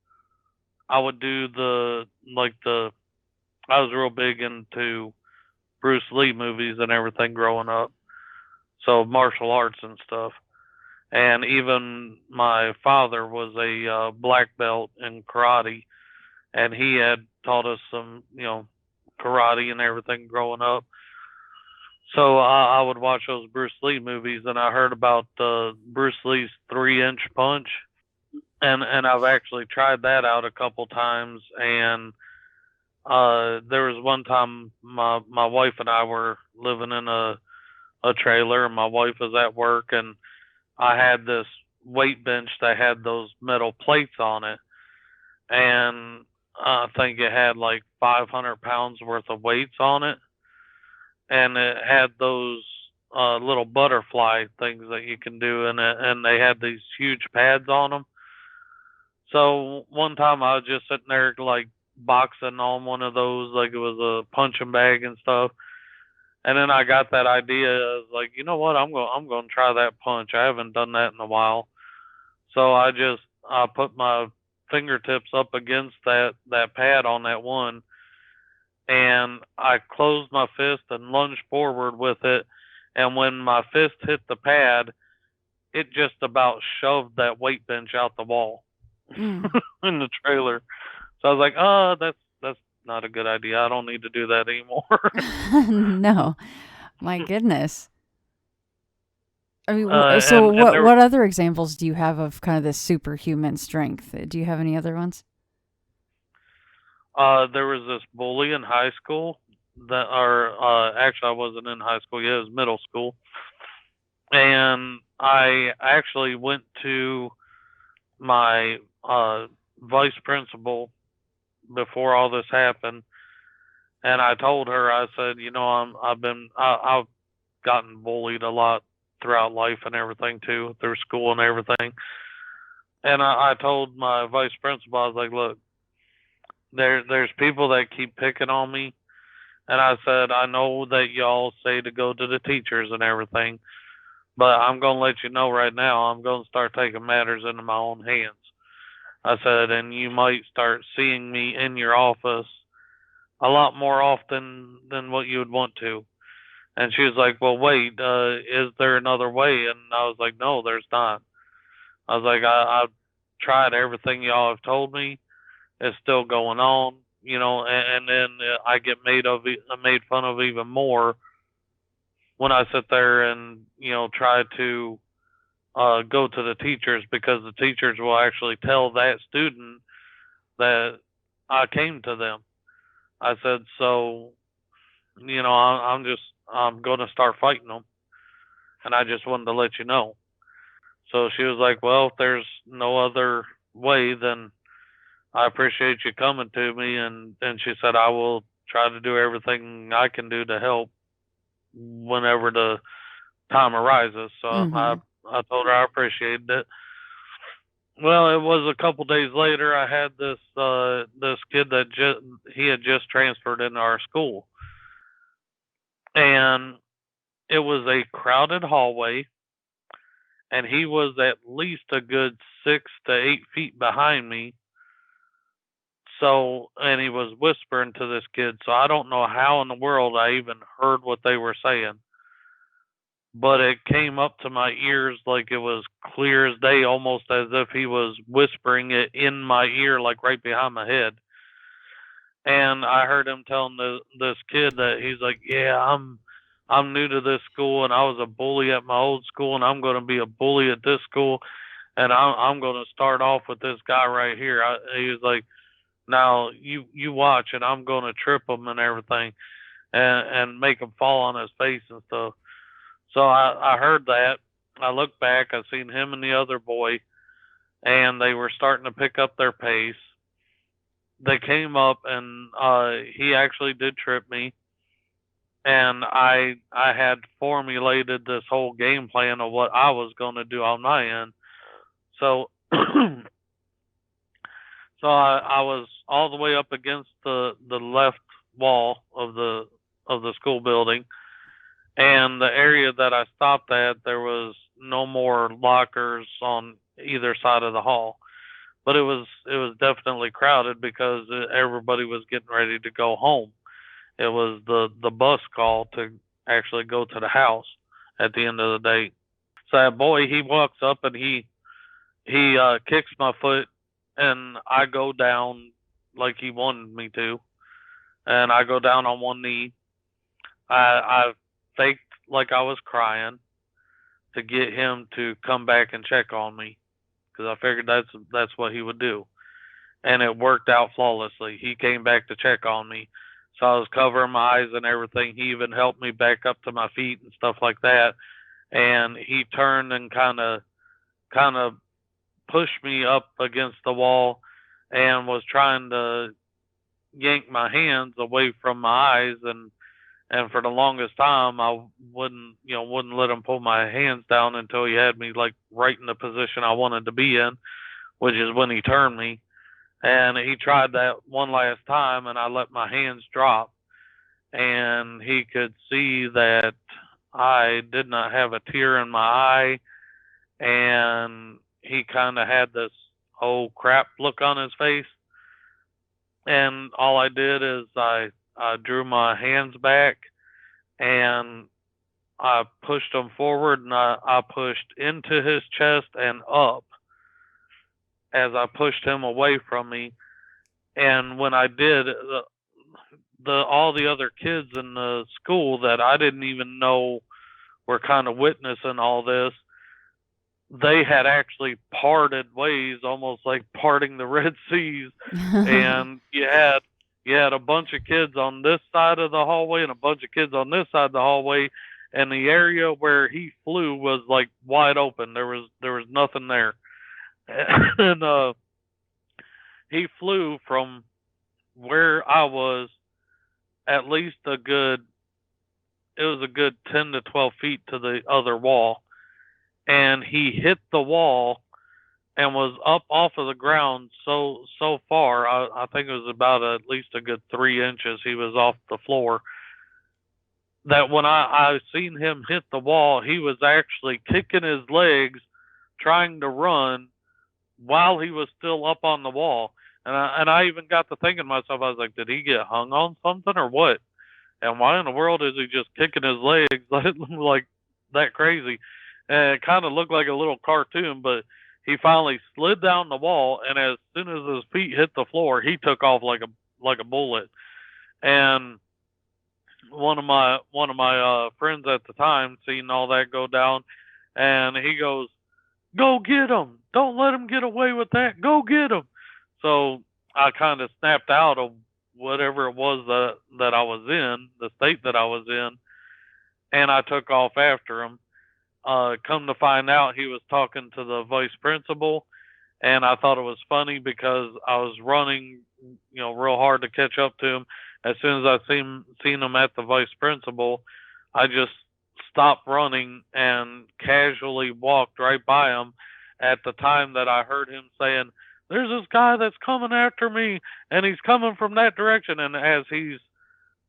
I would do I was real big into Bruce Lee movies and everything growing up. So martial arts and stuff. And even my father was a black belt in karate, and he had taught us some, karate and everything growing up. So I would watch those Bruce Lee movies, and I heard about Bruce Lee's 3-inch punch, and I've actually tried that out a couple times. And there was one time my wife and I were living in a trailer, and my wife was at work, and I had this weight bench that had those metal plates on it, and I think it had like 500 pounds worth of weights on it, and it had those little butterfly things that you can do in it, and they had these huge pads on them. So one time I was just sitting there like boxing on one of those, like it was a punching bag and stuff. And then I got that idea. I was like, you know what? I'm going to try that punch. I haven't done that in a while. So I put my fingertips up against that pad on that one, and I closed my fist and lunged forward with it. And when my fist hit the pad, it just about shoved that weight bench out the wall in the trailer. So I was like, oh, that's not a good idea. I don't need to do that anymore. No, my goodness. I mean, so and there, what other examples do you have of kind of this superhuman strength? Do you have any other ones? there was this bully in high school that, or actually, I wasn't in high school yet. It was middle school, and I actually went to my vice principal before all this happened, and I told her, I said, you know, I've gotten bullied a lot throughout life and everything too, through school and everything. And I told my vice principal, I was like, look, there's people that keep picking on me. And I said, I know that y'all say to go to the teachers and everything, but I'm going to let you know right now, I'm going to start taking matters into my own hands. I said, and you might start seeing me in your office a lot more often than what you would want to. And she was like, well, wait, is there another way? And I was like, no, there's not. I was like, I've tried everything y'all have told me. It's still going on, you know, and then I get made fun of even more when I sit there and, you know, try to go to the teachers, because the teachers will actually tell that student that I came to them. I said, so, you know, I'm going to start fighting them. And I just wanted to let you know. So she was like, well, if there's no other way, then I appreciate you coming to me. And she said, I will try to do everything I can do to help whenever the time arises. So I told her I appreciated it. Well, it was a couple days later. I had this kid that he had just transferred into our school, and it was a crowded hallway, and he was at least a good 6 to 8 feet behind me. So, and he was whispering to this kid. So I don't know how in the world I even heard what they were saying, but it came up to my ears like it was clear as day, almost as if he was whispering it in my ear, like right behind my head. And I heard him telling this kid that he's like, yeah, I'm new to this school, and I was a bully at my old school, and I'm going to be a bully at this school, and I'm going to start off with this guy right here. He was like, now you watch, and I'm going to trip him and everything, and make him fall on his face and stuff. So I heard that. I looked back. I seen him and the other boy, and they were starting to pick up their pace. They came up, and he actually did trip me. And I had formulated this whole game plan of what I was going to do on my end. So so I was all the way up against the left wall of the school building. And the area that I stopped at, there was no more lockers on either side of the hall. But it was definitely crowded because everybody was getting ready to go home. It was the bus call to actually go to the house at the end of the day. So that boy, he walks up and he kicks my foot, and I go down like he wanted me to, and I go down on one knee. I faked like I was crying to get him to come back and check on me, because I figured that's what he would do, and it worked out flawlessly. He came back to check on me, so I was covering my eyes and everything. He even helped me back up to my feet and stuff like that, and he turned and kind of pushed me up against the wall and was trying to yank my hands away from my eyes, and for the longest time I wouldn't let him pull my hands down until he had me like right in the position I wanted to be in, which is when he turned me. And he tried that one last time, and I let my hands drop, and he could see that I did not have a tear in my eye, and he kind of had this oh crap look on his face. And all I did is I drew my hands back, and I pushed them forward, and I pushed into his chest and up as I pushed him away from me. And when I did, all the other kids in the school that I didn't even know were kind of witnessing all this, they had actually parted ways, almost like parting the Red Seas. And you had a bunch of kids on this side of the hallway and a bunch of kids on this side of the hallway, and the area where he flew was like wide open. There was nothing there. And he flew from where I was at least a good 10 to 12 feet to the other wall. And he hit the wall and was up off of the ground so far. I think it was about at least a good 3 inches he was off the floor. That when I seen him hit the wall, he was actually kicking his legs, trying to run while he was still up on the wall. And I even got to thinking to myself, I was like, did he get hung on something or what? And why in the world is he just kicking his legs like that crazy? And it kind of looked like a little cartoon, but he finally slid down the wall, and as soon as his feet hit the floor, he took off like a bullet. And one of my friends at the time seen all that go down, and he goes, "Go get him! Don't let him get away with that! Go get him!" So I kind of snapped out of whatever it was that I was in, the state that I was in, and I took off after him. Come to find out, he was talking to the vice principal, and I thought it was funny because I was running, real hard to catch up to him. As soon as I seen him at the vice principal, I just stopped running and casually walked right by him at the time that I heard him saying, "There's this guy that's coming after me, and he's coming from that direction." And as he's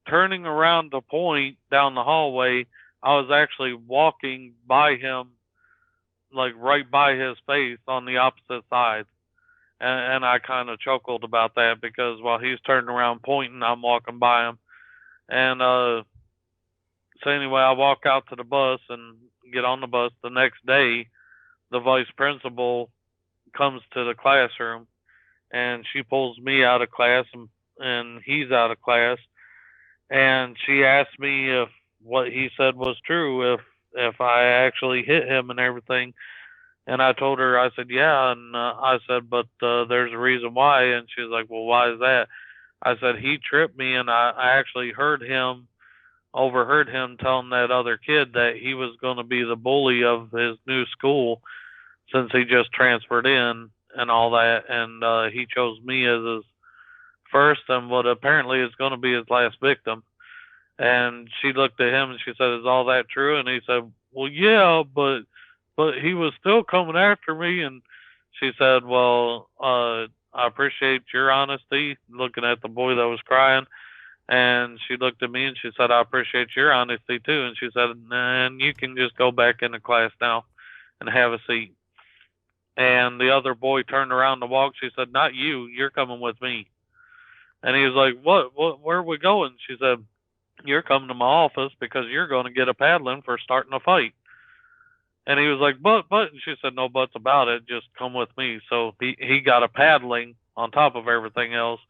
turning around to point down the hallway, I was actually walking by him, like right by his face on the opposite side. And I kind of chuckled about that because while he's turning around pointing, I'm walking by him. And so anyway, I walk out to the bus and get on the bus. The next day, the vice principal comes to the classroom, and she pulls me out of class, and he's out of class. And she asked me if what he said was true, if I actually hit him and everything. And I told her, I said, yeah. And I said, but there's a reason why. And she was like, well, why is that? I said, he tripped me, and I actually overheard him telling that other kid that he was going to be the bully of his new school since he just transferred in and all that. And he chose me as his first and what apparently is going to be his last victim. And she looked at him and she said, "Is all that true?" And he said, "Well, yeah, but he was still coming after me." And she said, "Well, I appreciate your honesty," looking at the boy that was crying. And she looked at me and she said, "I appreciate your honesty too." And she said, "And you can just go back into class now and have a seat." And the other boy turned around to walk. She said, "Not you. You're coming with me." And he was like, "What? Where are we going?" She said, "You're coming to my office because you're going to get a paddling for starting a fight." And he was like, but, and she said, "No buts about it. Just come with me." So he got a paddling on top of everything else.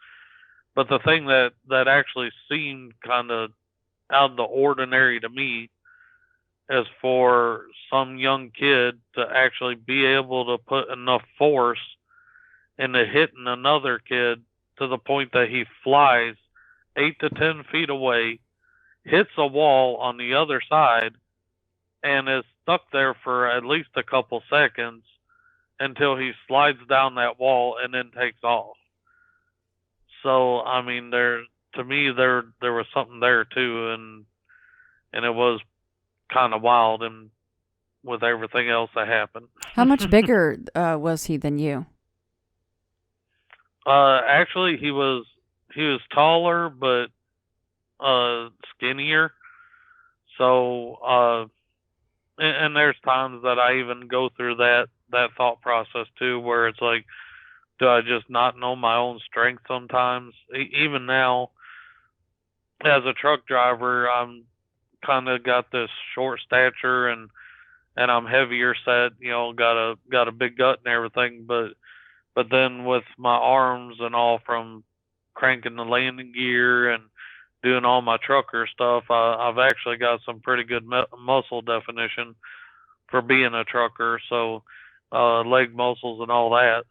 But the thing that actually seemed kind of out of the ordinary to me is for some young kid to actually be able to put enough force into hitting another kid to the point that he flies 8 to 10 feet away, hits a wall on the other side, and is stuck there for at least a couple seconds until he slides down that wall and then takes off. So I mean, to me there was something there too, and it was kind of wild, and with everything else that happened. How much bigger was he than you? Actually, he was taller, but skinnier. So, and there's times that I even go through that thought process too, where it's like, do I just not know my own strength sometimes? Even now, as a truck driver, I'm kind of got this short stature, and I'm heavier set. You know, got a big gut and everything, but then with my arms and all, from cranking the landing gear and doing all my trucker stuff, I've actually got some pretty good muscle definition for being a trucker. So, leg muscles and all that.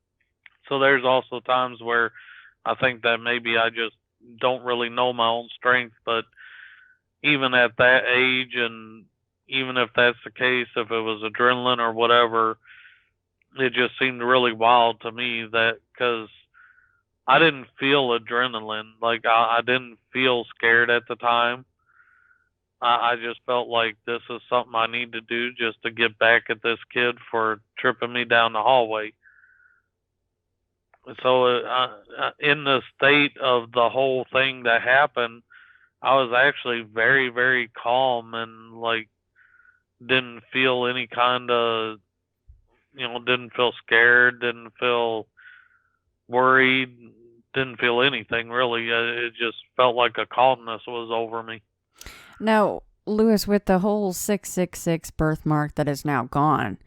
So there's also times where I think that maybe I just don't really know my own strength. But even at that age, and even if that's the case, if it was adrenaline or whatever, it just seemed really wild to me, that because I didn't feel adrenaline. Like, I didn't feel scared at the time. I just felt like this is something I need to do just to get back at this kid for tripping me down the hallway. So, in the state of the whole thing that happened, I was actually very, very calm, and like didn't feel any kind of, didn't feel scared, didn't feel worried, didn't feel anything really. It just felt like a calmness was over me. Now, Lewis, with the whole 666 birthmark that is now gone,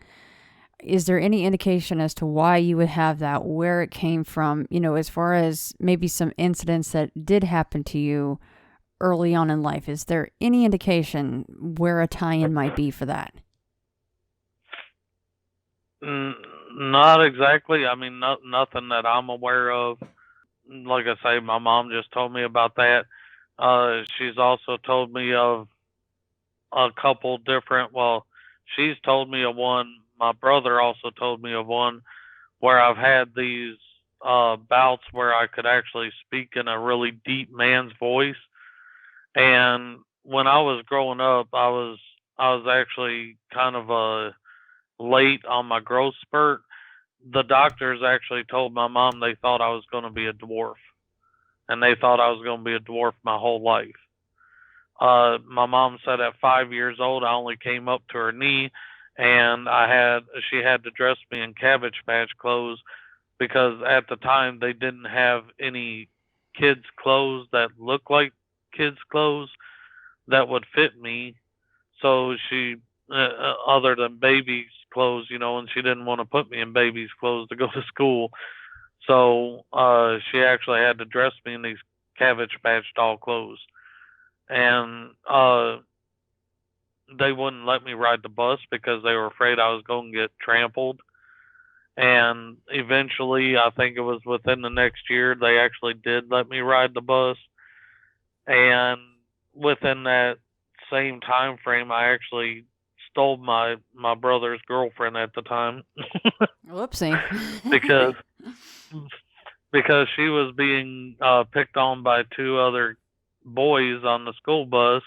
is there any indication as to why you would have that, where it came from, as far as maybe some incidents that did happen to you early on in life? Is there any indication where a tie-in might be for that? Not exactly. I mean, nothing that I'm aware of. Like I say, my mom just told me about that. She's also told me of a couple different, she's told me of one. My brother also told me of one where I've had these bouts where I could actually speak in a really deep man's voice. And when I was growing up, I was actually kind of late on my growth spurt. The doctors actually told my mom they thought I was going to be a dwarf, and they thought I was going to be a dwarf my whole life. My mom said at 5 years old, I only came up to her knee, and she had to dress me in Cabbage Patch clothes, because at the time they didn't have any kids' clothes that looked like kids' clothes that would fit me. So she, other than baby's clothes, and she didn't want to put me in baby's clothes to go to school. So she actually had to dress me in these Cabbage Patch doll clothes. And they wouldn't let me ride the bus because they were afraid I was going to get trampled. And eventually, I think it was within the next year, they actually did let me ride the bus. And within that same time frame, I actually stole my brother's girlfriend at the time. Whoopsie. because she was being picked on by two other boys on the school bus,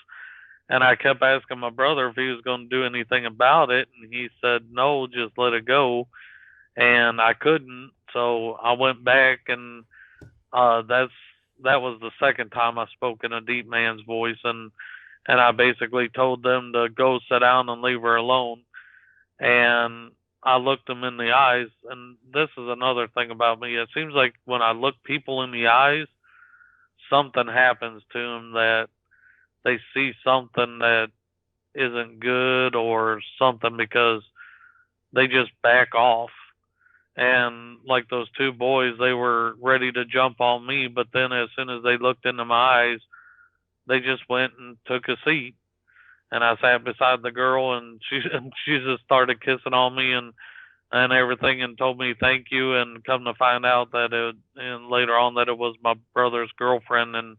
and I kept asking my brother if he was going to do anything about it, and he said no, just let it go. And I couldn't, so I went back, and that was the second time I spoke in a deep man's voice, and I basically told them to go sit down and leave her alone. And I looked them in the eyes, and this is another thing about me. It seems like when I look people in the eyes, something happens to them, that they see something that isn't good or something, because they just back off. And like those two boys, they were ready to jump on me, but then as soon as they looked into my eyes, they just went and took a seat. And I sat beside the girl, and she just started kissing on me and everything, and told me thank you, and come to find out that and later on that it was my brother's girlfriend, and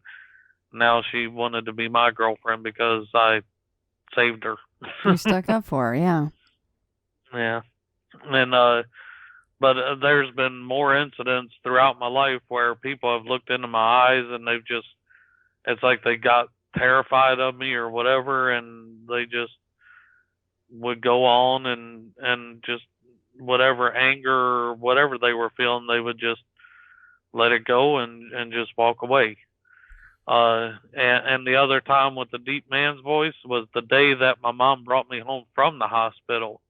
now she wanted to be my girlfriend because I saved her. You stuck up for her, yeah. Yeah. And But there's been more incidents throughout my life where people have looked into my eyes and it's like they got terrified of me or whatever, and they just would go on and just whatever anger or whatever they were feeling, they would just let it go and just walk away. And the other time with the deep man's voice was the day that my mom brought me home from the hospital.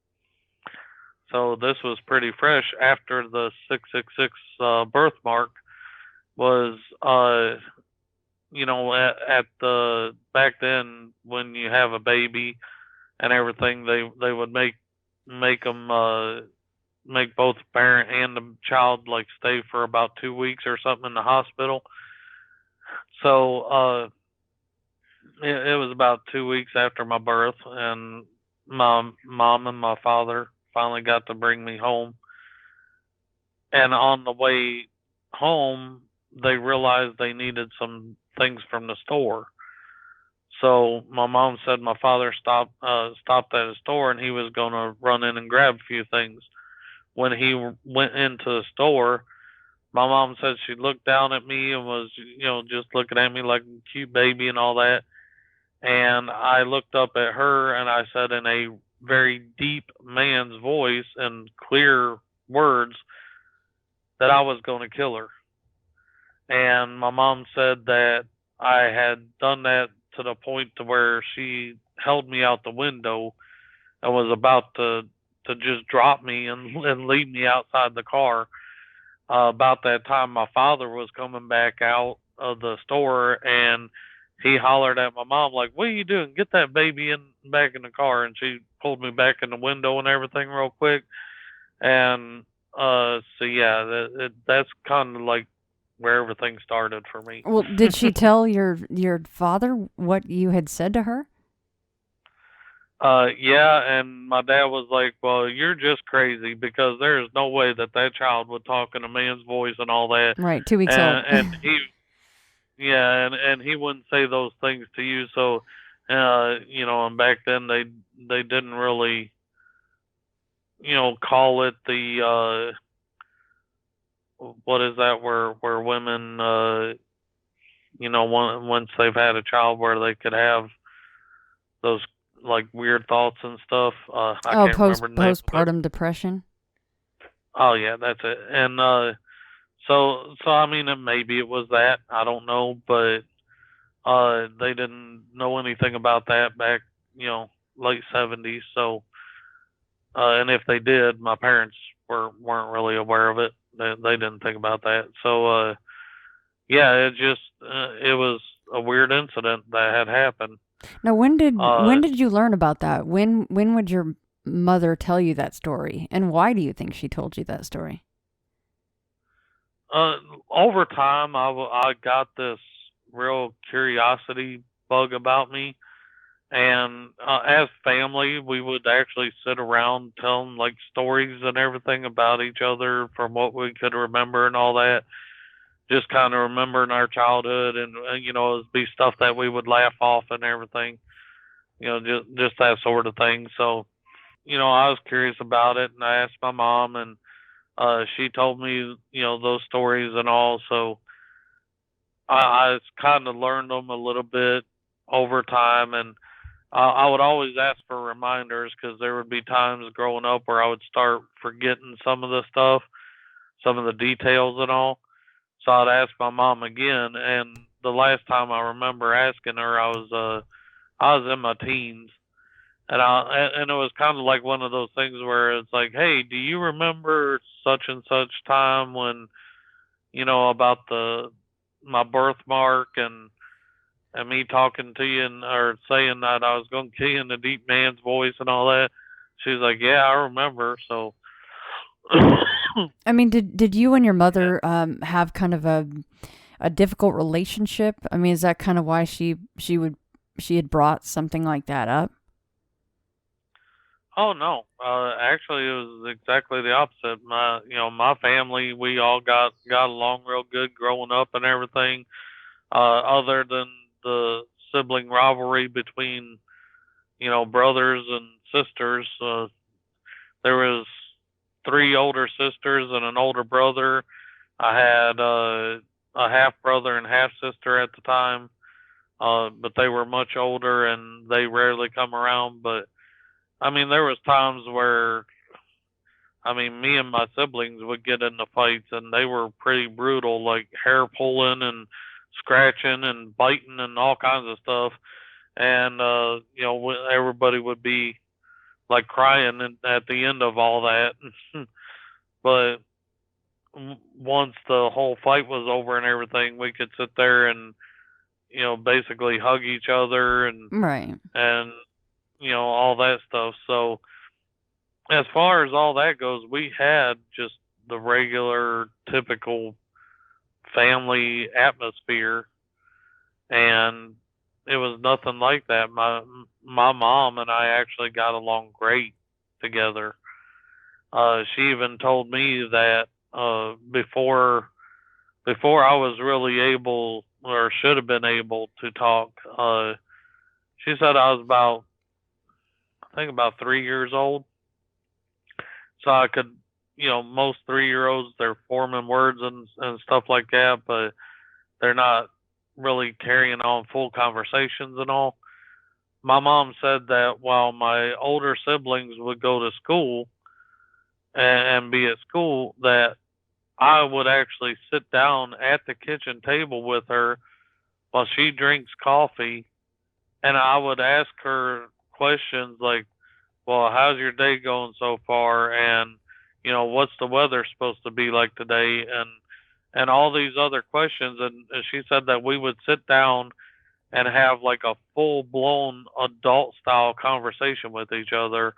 So this was pretty fresh after the 666 birthmark was, at the back then when you have a baby and everything, they would make them make both the parent and the child like stay for about 2 weeks or something in the hospital. So it was about 2 weeks after my birth, and my mom and my father finally got to bring me home. And on the way home, they realized they needed some things from the store. So my mom said my father stopped at a store, and he was going to run in and grab a few things. When he went into the store, my mom said she looked down at me and was, just looking at me like a cute baby and all that. And I looked up at her and I said in a very deep man's voice and clear words that I was going to kill her. And my mom said that I had done that to the point to where she held me out the window and was about to just drop me and leave me outside the car. About that time, my father was coming back out of the store, and he hollered at my mom, like, "What are you doing? Get that baby back in the car." And she pulled me back in the window and everything real quick. And so yeah, that's kind of like where everything started for me. Well, did she tell your father what you had said to her? Yeah, and my dad was like, "Well, you're just crazy because there's no way that child would talk in a man's voice and all that." Right, 2 weeks old. And he wouldn't say those things to you. So, and back then they didn't really, call it the what is that where women, once they've had a child where they could have those like weird thoughts and stuff. I can't remember the name. Postpartum depression. Oh yeah, that's it. And so I mean, maybe it was that. I don't know, but they didn't know anything about that back, late 70s. So, and if they did, my parents weren't really aware of it. They didn't think about that. So, yeah, it was a weird incident that had happened. Now, when did you learn about that? When would your mother tell you that story, and why do you think she told you that story? Over time, I got this real curiosity bug about me, and as family, we would actually sit around telling like stories and everything about each other from what we could remember and all that. Just kind of remembering our childhood, and it'd be stuff that we would laugh off and everything, just that sort of thing. So, I was curious about it, and I asked my mom, and she told me, those stories and all. So I kind of learned them a little bit over time, and I would always ask for reminders because there would be times growing up where I would start forgetting some of the stuff, some of the details and all. So I'd ask my mom again, and the last time I remember asking her, I was in my teens, and it was kind of like one of those things where it's like, "Hey, do you remember such and such time when, about my birthmark and me talking to you or saying that I was going to kill you in the deep man's voice and all that?" She's like, "Yeah, I remember." So. I mean, did you and your mother have kind of a difficult relationship? I mean, is that kind of why she had brought something like that up? Oh no, actually, it was exactly the opposite. My family, we all got along real good growing up and everything. Other than the sibling rivalry between, brothers and sisters, there was three older sisters and an older brother. I had a half brother and half sister at the time, but they were much older and they rarely come around. But I mean, there was times where, I mean, me and my siblings would get into fights, and they were pretty brutal, like hair pulling and scratching and biting and all kinds of stuff. And you know, everybody would be like crying at the end of all that. But once the whole fight was over and everything, we could sit there and, you know, basically hug each other and Right. and you know, all that stuff. So as far as all that goes, we had just the regular, typical family atmosphere, and it was nothing like that. My mom and I actually got along great together. She even told me that before I was really able, or should have been able to talk, she said I was I think about 3 years old. So I could, you know, most 3-year-olds, they're forming words and stuff like that, but they're not really carrying on full conversations and all. My mom said that while my older siblings would go to school and be at school, that I would actually sit down at the kitchen table with her while she drinks coffee, and I would ask her questions like, well, how's your day going so far? And, you know, what's the weather supposed to be like today? And all these other questions. And she said that we would sit down and have like a full blown adult style conversation with each other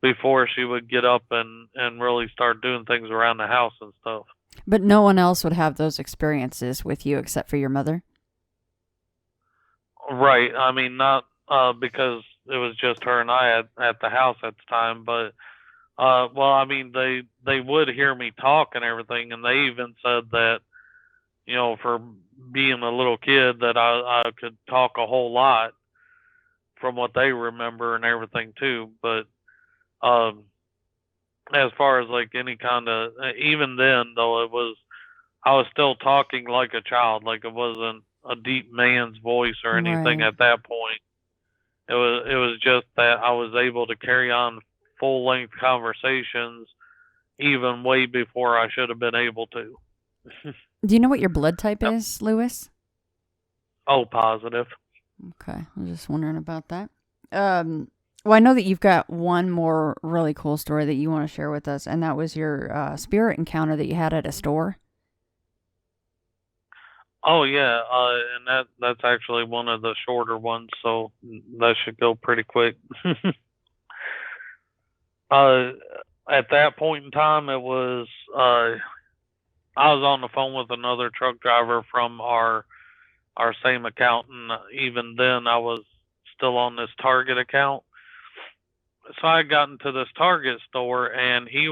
before she would get up and really start doing things around the house and stuff. But no one else would have those experiences with you except for your mother? Right. I mean, not because it was just her and I at the house at the time, but well, I mean, they would hear me talk and everything, and they even said that, you know, for being a little kid, that I could talk a whole lot from what they remember and everything too. But as far as like any kind of, even then though, I was still talking like a child, like it wasn't a deep man's voice or anything Right. at that point. It was just that I was able to carry on full length conversations even way before I should have been able to. Do you know what your blood type Yep. is, Lewis? Oh, positive. Okay, I was just wondering about that. Well, I know that you've got one more really cool story that you want to share with us, and that was your spirit encounter that you had at a store. Oh yeah, and that's actually one of the shorter ones, so that should go pretty quick. At that point in time, it was I was on the phone with another truck driver from our same account, and even then I was still on this Target account. So I got into this Target store, and he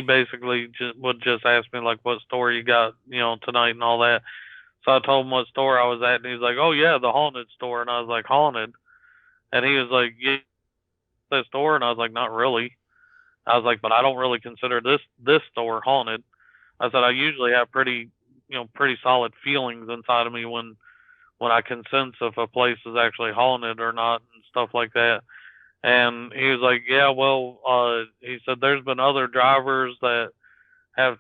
basically would just ask me like, what store you got, you know, tonight and all that. So I told him what store I was at, and he was like, oh yeah, the haunted store. And I was like, haunted? And he was like, yeah, that store. And I was like, not really. I was like, but I don't really consider this store haunted. I said I usually have pretty solid feelings inside of me when I can sense if a place is actually haunted or not and stuff like that. And he was like, yeah, well, he said there's been other drivers that have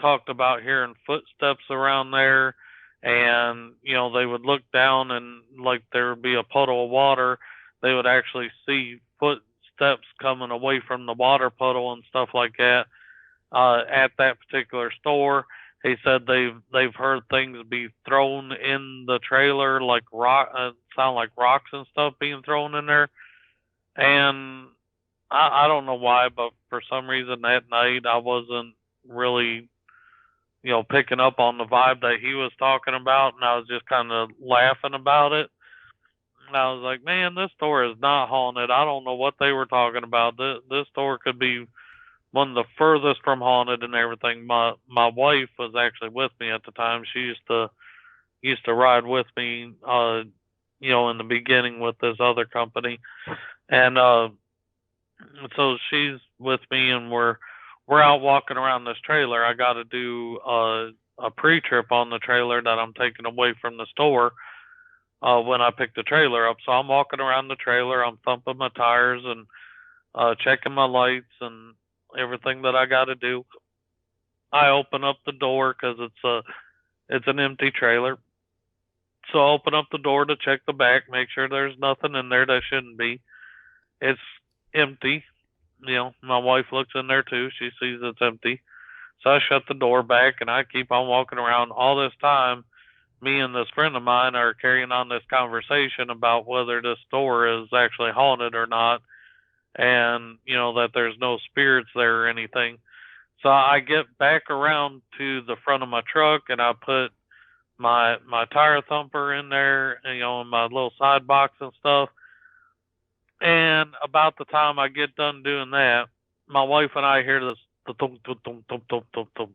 talked about hearing footsteps around there, and, you know, they would look down and like there would be a puddle of water. They would actually see footsteps coming away from the water puddle and stuff like that at that particular store. He said they've heard things be thrown in the trailer, like sound like rocks and stuff being thrown in there. And I don't know why, but for some reason that night I wasn't really, you know, picking up on the vibe that he was talking about, and I was just kind of laughing about it. And I was like, man, this store is not haunted. I don't know what they were talking about. This store could be one of the furthest from haunted and everything. My wife was actually with me at the time. She used to ride with me, you know, in the beginning with this other company. And so she's with me, and we're we're out walking around this trailer. I got to do a pre-trip on the trailer that I'm taking away from the store when I pick the trailer up. So I'm walking around the trailer. I'm thumping my tires and checking my lights and everything that I got to do. I open up the door because it's an empty trailer. So I open up the door to check the back, make sure there's nothing in there that shouldn't be. It's empty. You know, my wife looks in there too. She sees it's empty. So I shut the door back and I keep on walking around. All this time, me and this friend of mine are carrying on this conversation about whether this store is actually haunted or not, and, you know, that there's no spirits there or anything. So I get back around to the front of my truck and I put my tire thumper in there, you know, in my little side box and stuff. And about the time I get done doing that, my wife and I hear this thump, thump, thump, thump, thump, thump, thump,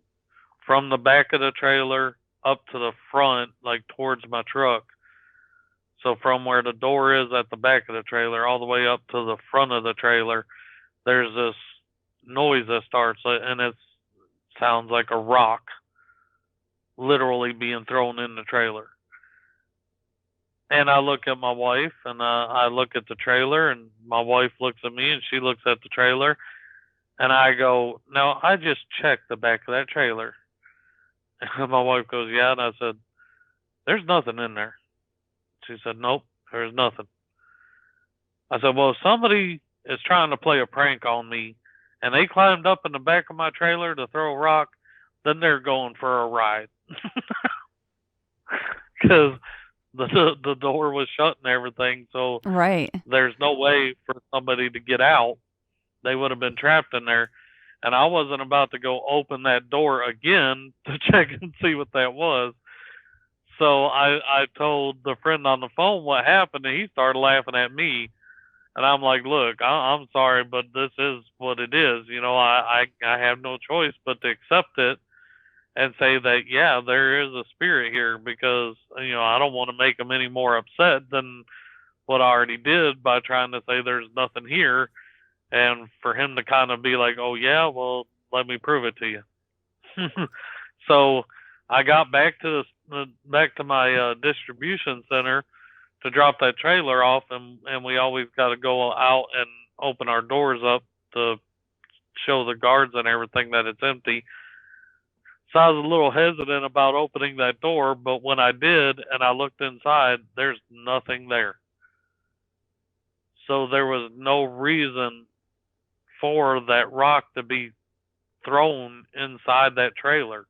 from the back of the trailer up to the front, like towards my truck. So from where the door is at the back of the trailer all the way up to the front of the trailer, there's this noise that starts, and it sounds like a rock literally being thrown in the trailer. And I look at my wife, and I look at the trailer, and my wife looks at me, and she looks at the trailer, and I go, "No, I just checked the back of that trailer." And my wife goes, "Yeah," and I said, "There's nothing in there." She said, "Nope, there's nothing." I said, "Well, if somebody is trying to play a prank on me, and they climbed up in the back of my trailer to throw a rock, then they're going for a ride." Because the door was shut and everything, so Right. there's no way for somebody to get out. They would have been trapped in there. And I wasn't about to go open that door again to check and see what that was. So I told the friend on the phone what happened, and he started laughing at me. And I'm like, "Look, I'm sorry, but this is what it is. You know, I have no choice but to accept it and say that, yeah, there is a spirit here, because, you know, I don't want to make them any more upset than what I already did by trying to say there's nothing here, and for him to kind of be like, "Oh yeah, well, let me prove it to you." So I got back to my distribution center to drop that trailer off, and we always got to go out and open our doors up to show the guards and everything that it's empty. So I was a little hesitant about opening that door, but when I did and I looked inside, there's nothing there. So there was no reason for that rock to be thrown inside that trailer.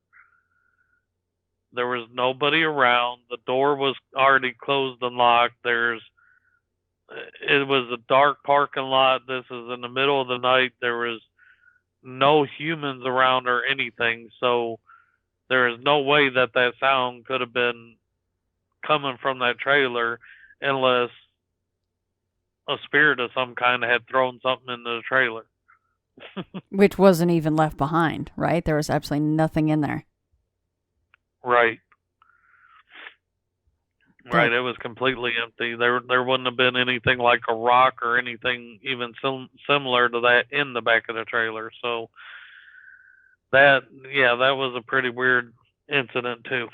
There was nobody around. The door was already closed and locked. It was a dark parking lot. This is in the middle of the night. There was no humans around or anything. So there is no way that sound could have been coming from that trailer unless a spirit of some kind had thrown something into the trailer. Which wasn't even left behind, right? There was absolutely nothing in there. Right. Right, it was completely empty. There wouldn't have been anything like a rock or anything even similar to that in the back of the trailer. So that was a pretty weird incident too.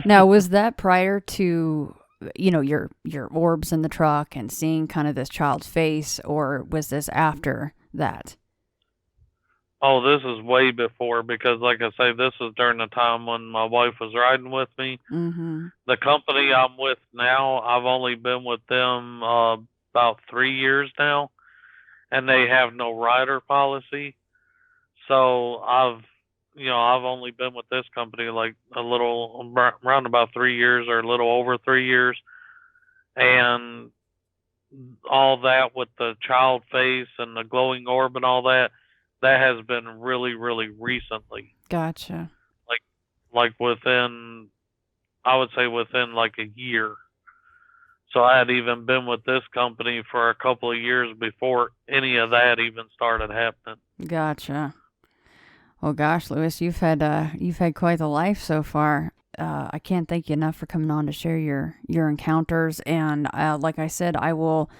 Now, was that prior to, you know, your orbs in the truck and seeing kind of this child's face, or was this after that? Oh, this is way before, because like I say, this was during the time when my wife was riding with me. Mm-hmm. The company I'm with now, I've only been with them about 3 years now, and they have no rider policy. So I've only been with this company like around about 3 years, or a little over 3 years. And all that with the child face and the glowing orb and all that has been really, really recently. Gotcha. Like within like a year. So I had even been with this company for a couple of years before any of that even started happening. Gotcha. Well, gosh, Lewis, you've had quite the life so far. I can't thank you enough for coming on to share your encounters. And like I said, I will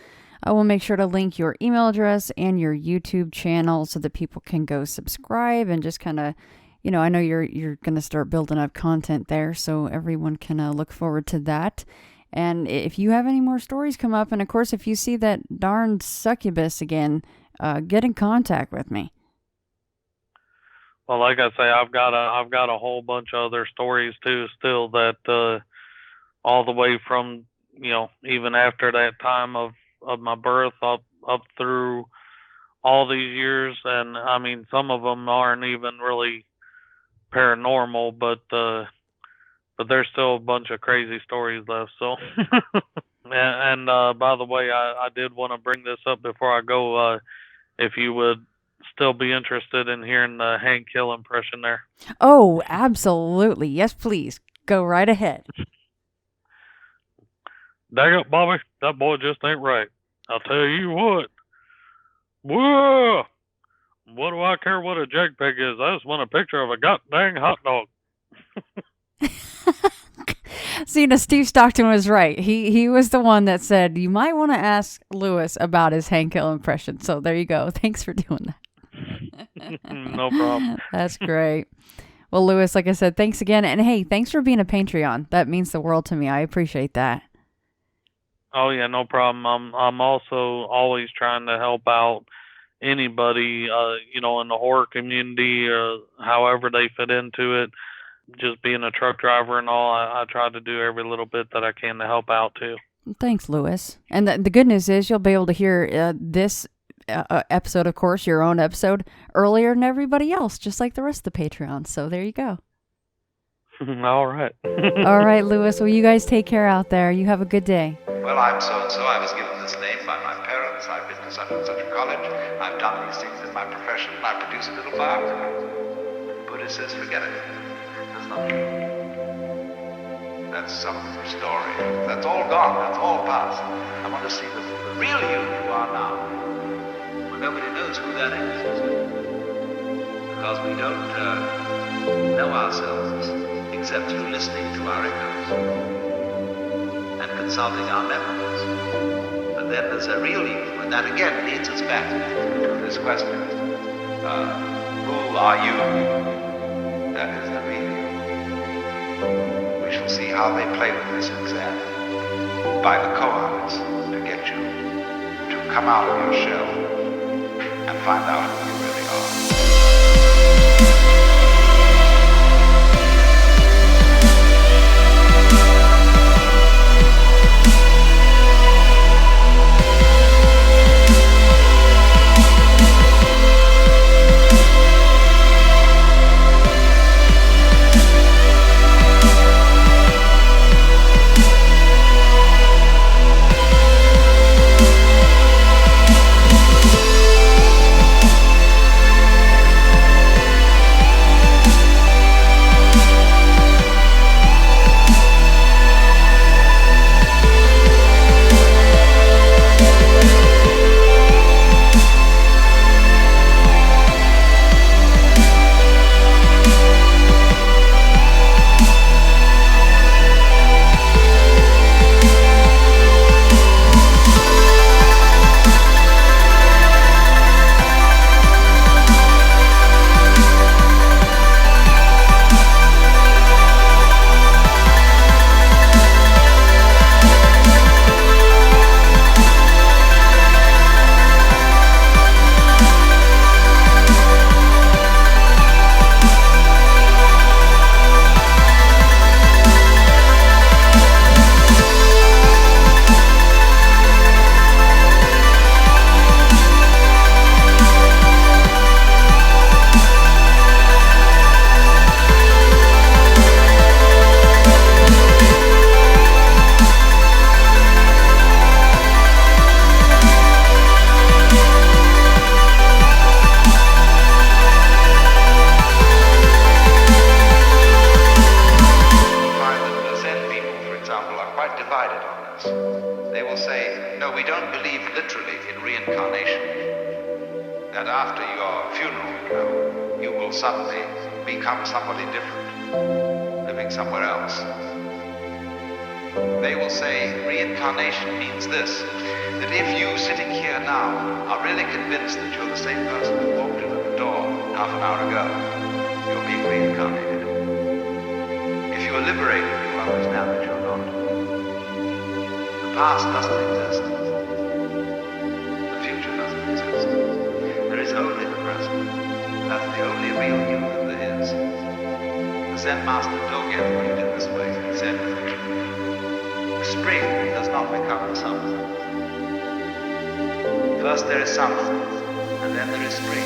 I will make sure to link your email address and your YouTube channel so that people can go subscribe and just kind of, I know you're going to start building up content there, so everyone can look forward to that. And if you have any more stories come up, and of course, if you see that darn succubus again, get in contact with me. Well, like I say, I've got a whole bunch of other stories too, still, that all the way from, even after that time of my birth up through all these years. And I mean, some of them aren't even really paranormal, but there's still a bunch of crazy stories left. So, and by the way, I did want to bring this up before I go. If you would still be interested in hearing the Hank Hill impression there. Oh, absolutely. Yes, please. Go right ahead. Dang it, Bobby, that boy just ain't right. I'll tell you what. Whoa! What do I care what a JPEG is? I just want a picture of a goddamn hot dog. See, Steve Stockton was right. He was the one that said, you might want to ask Lewis about his Hank Hill impression. So there you go. Thanks for doing that. No problem. That's great. Well, Lewis, like I said, thanks again. And hey, thanks for being a Patreon. That means the world to me. I appreciate that. Oh, yeah, no problem. I'm also always trying to help out anybody, in the horror community, however they fit into it. Just being a truck driver and all, I try to do every little bit that I can to help out too. Thanks, Lewis. And the good news is you'll be able to hear this episode, of course, your own episode, earlier than everybody else, just like the rest of the Patreons. So there you go. All right. All right, Lewis. Well, you guys take care out there. You have a good day. Well, I'm so-and-so. I was given this name by my parents. I've been to such and such a college. I've done these things in my profession. I produce a little biography. Buddha says, forget it. That's not true. That's some story. That's all gone. That's all past. I want to see the real you are now. Well, nobody knows who that is. Because we don't know ourselves except through listening to our echoes and consulting our memories. But then there's a real you, and that again leads us back to this question. Who are you? That is the real you. We shall see how they play with this exam by the koans to get you to come out of your shell and find out who you really are. Suddenly become somebody different, living somewhere else. They will say reincarnation means this, that if you sitting here now are really convinced that you're the same person who walked in at the door half an hour ago, you're being reincarnated. If you are liberated, you will understand that you're not. The past doesn't exist. The future doesn't exist. There is only the present. That's the only real you that there is. The Zen master Dogen put it in this way. He said, the spring does not become the summer. First there is summer, and then there is spring.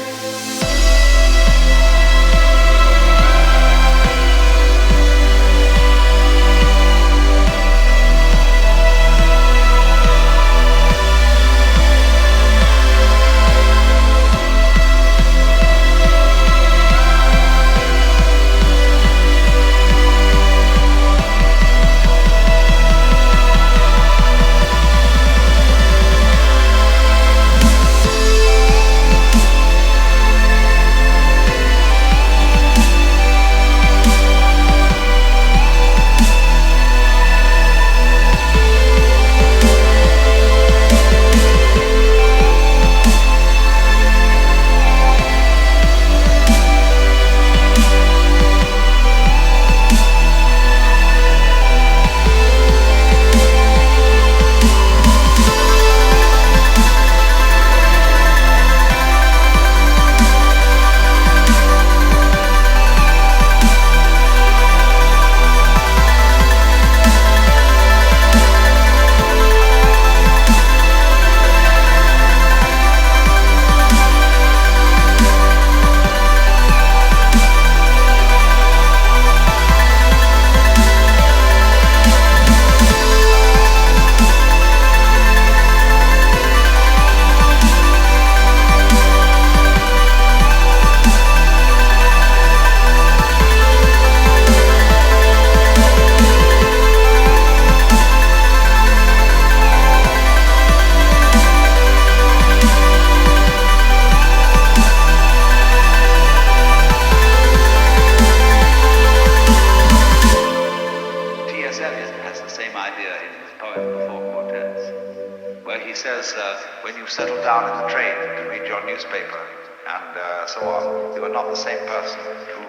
When you settle down in the train to read your newspaper and so on, you are not the same person who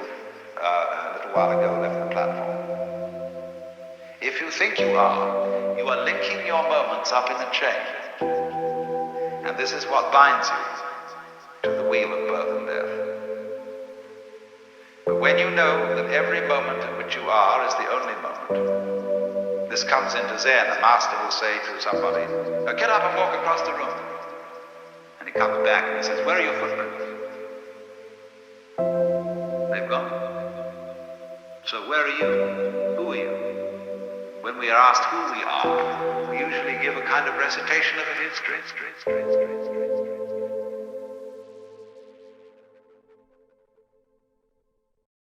a little while ago left the platform. If you think you are linking your moments up in a chain. And this is what binds you to the wheel of birth and death. But when you know that every moment in which you are is the only moment, this comes into Zen. A master will say to somebody, get up and walk across the room. And he comes back and he says, where are your footprints? They've gone. So where are you? Who are you? When we are asked who we are, we usually give a kind of recitation of a history.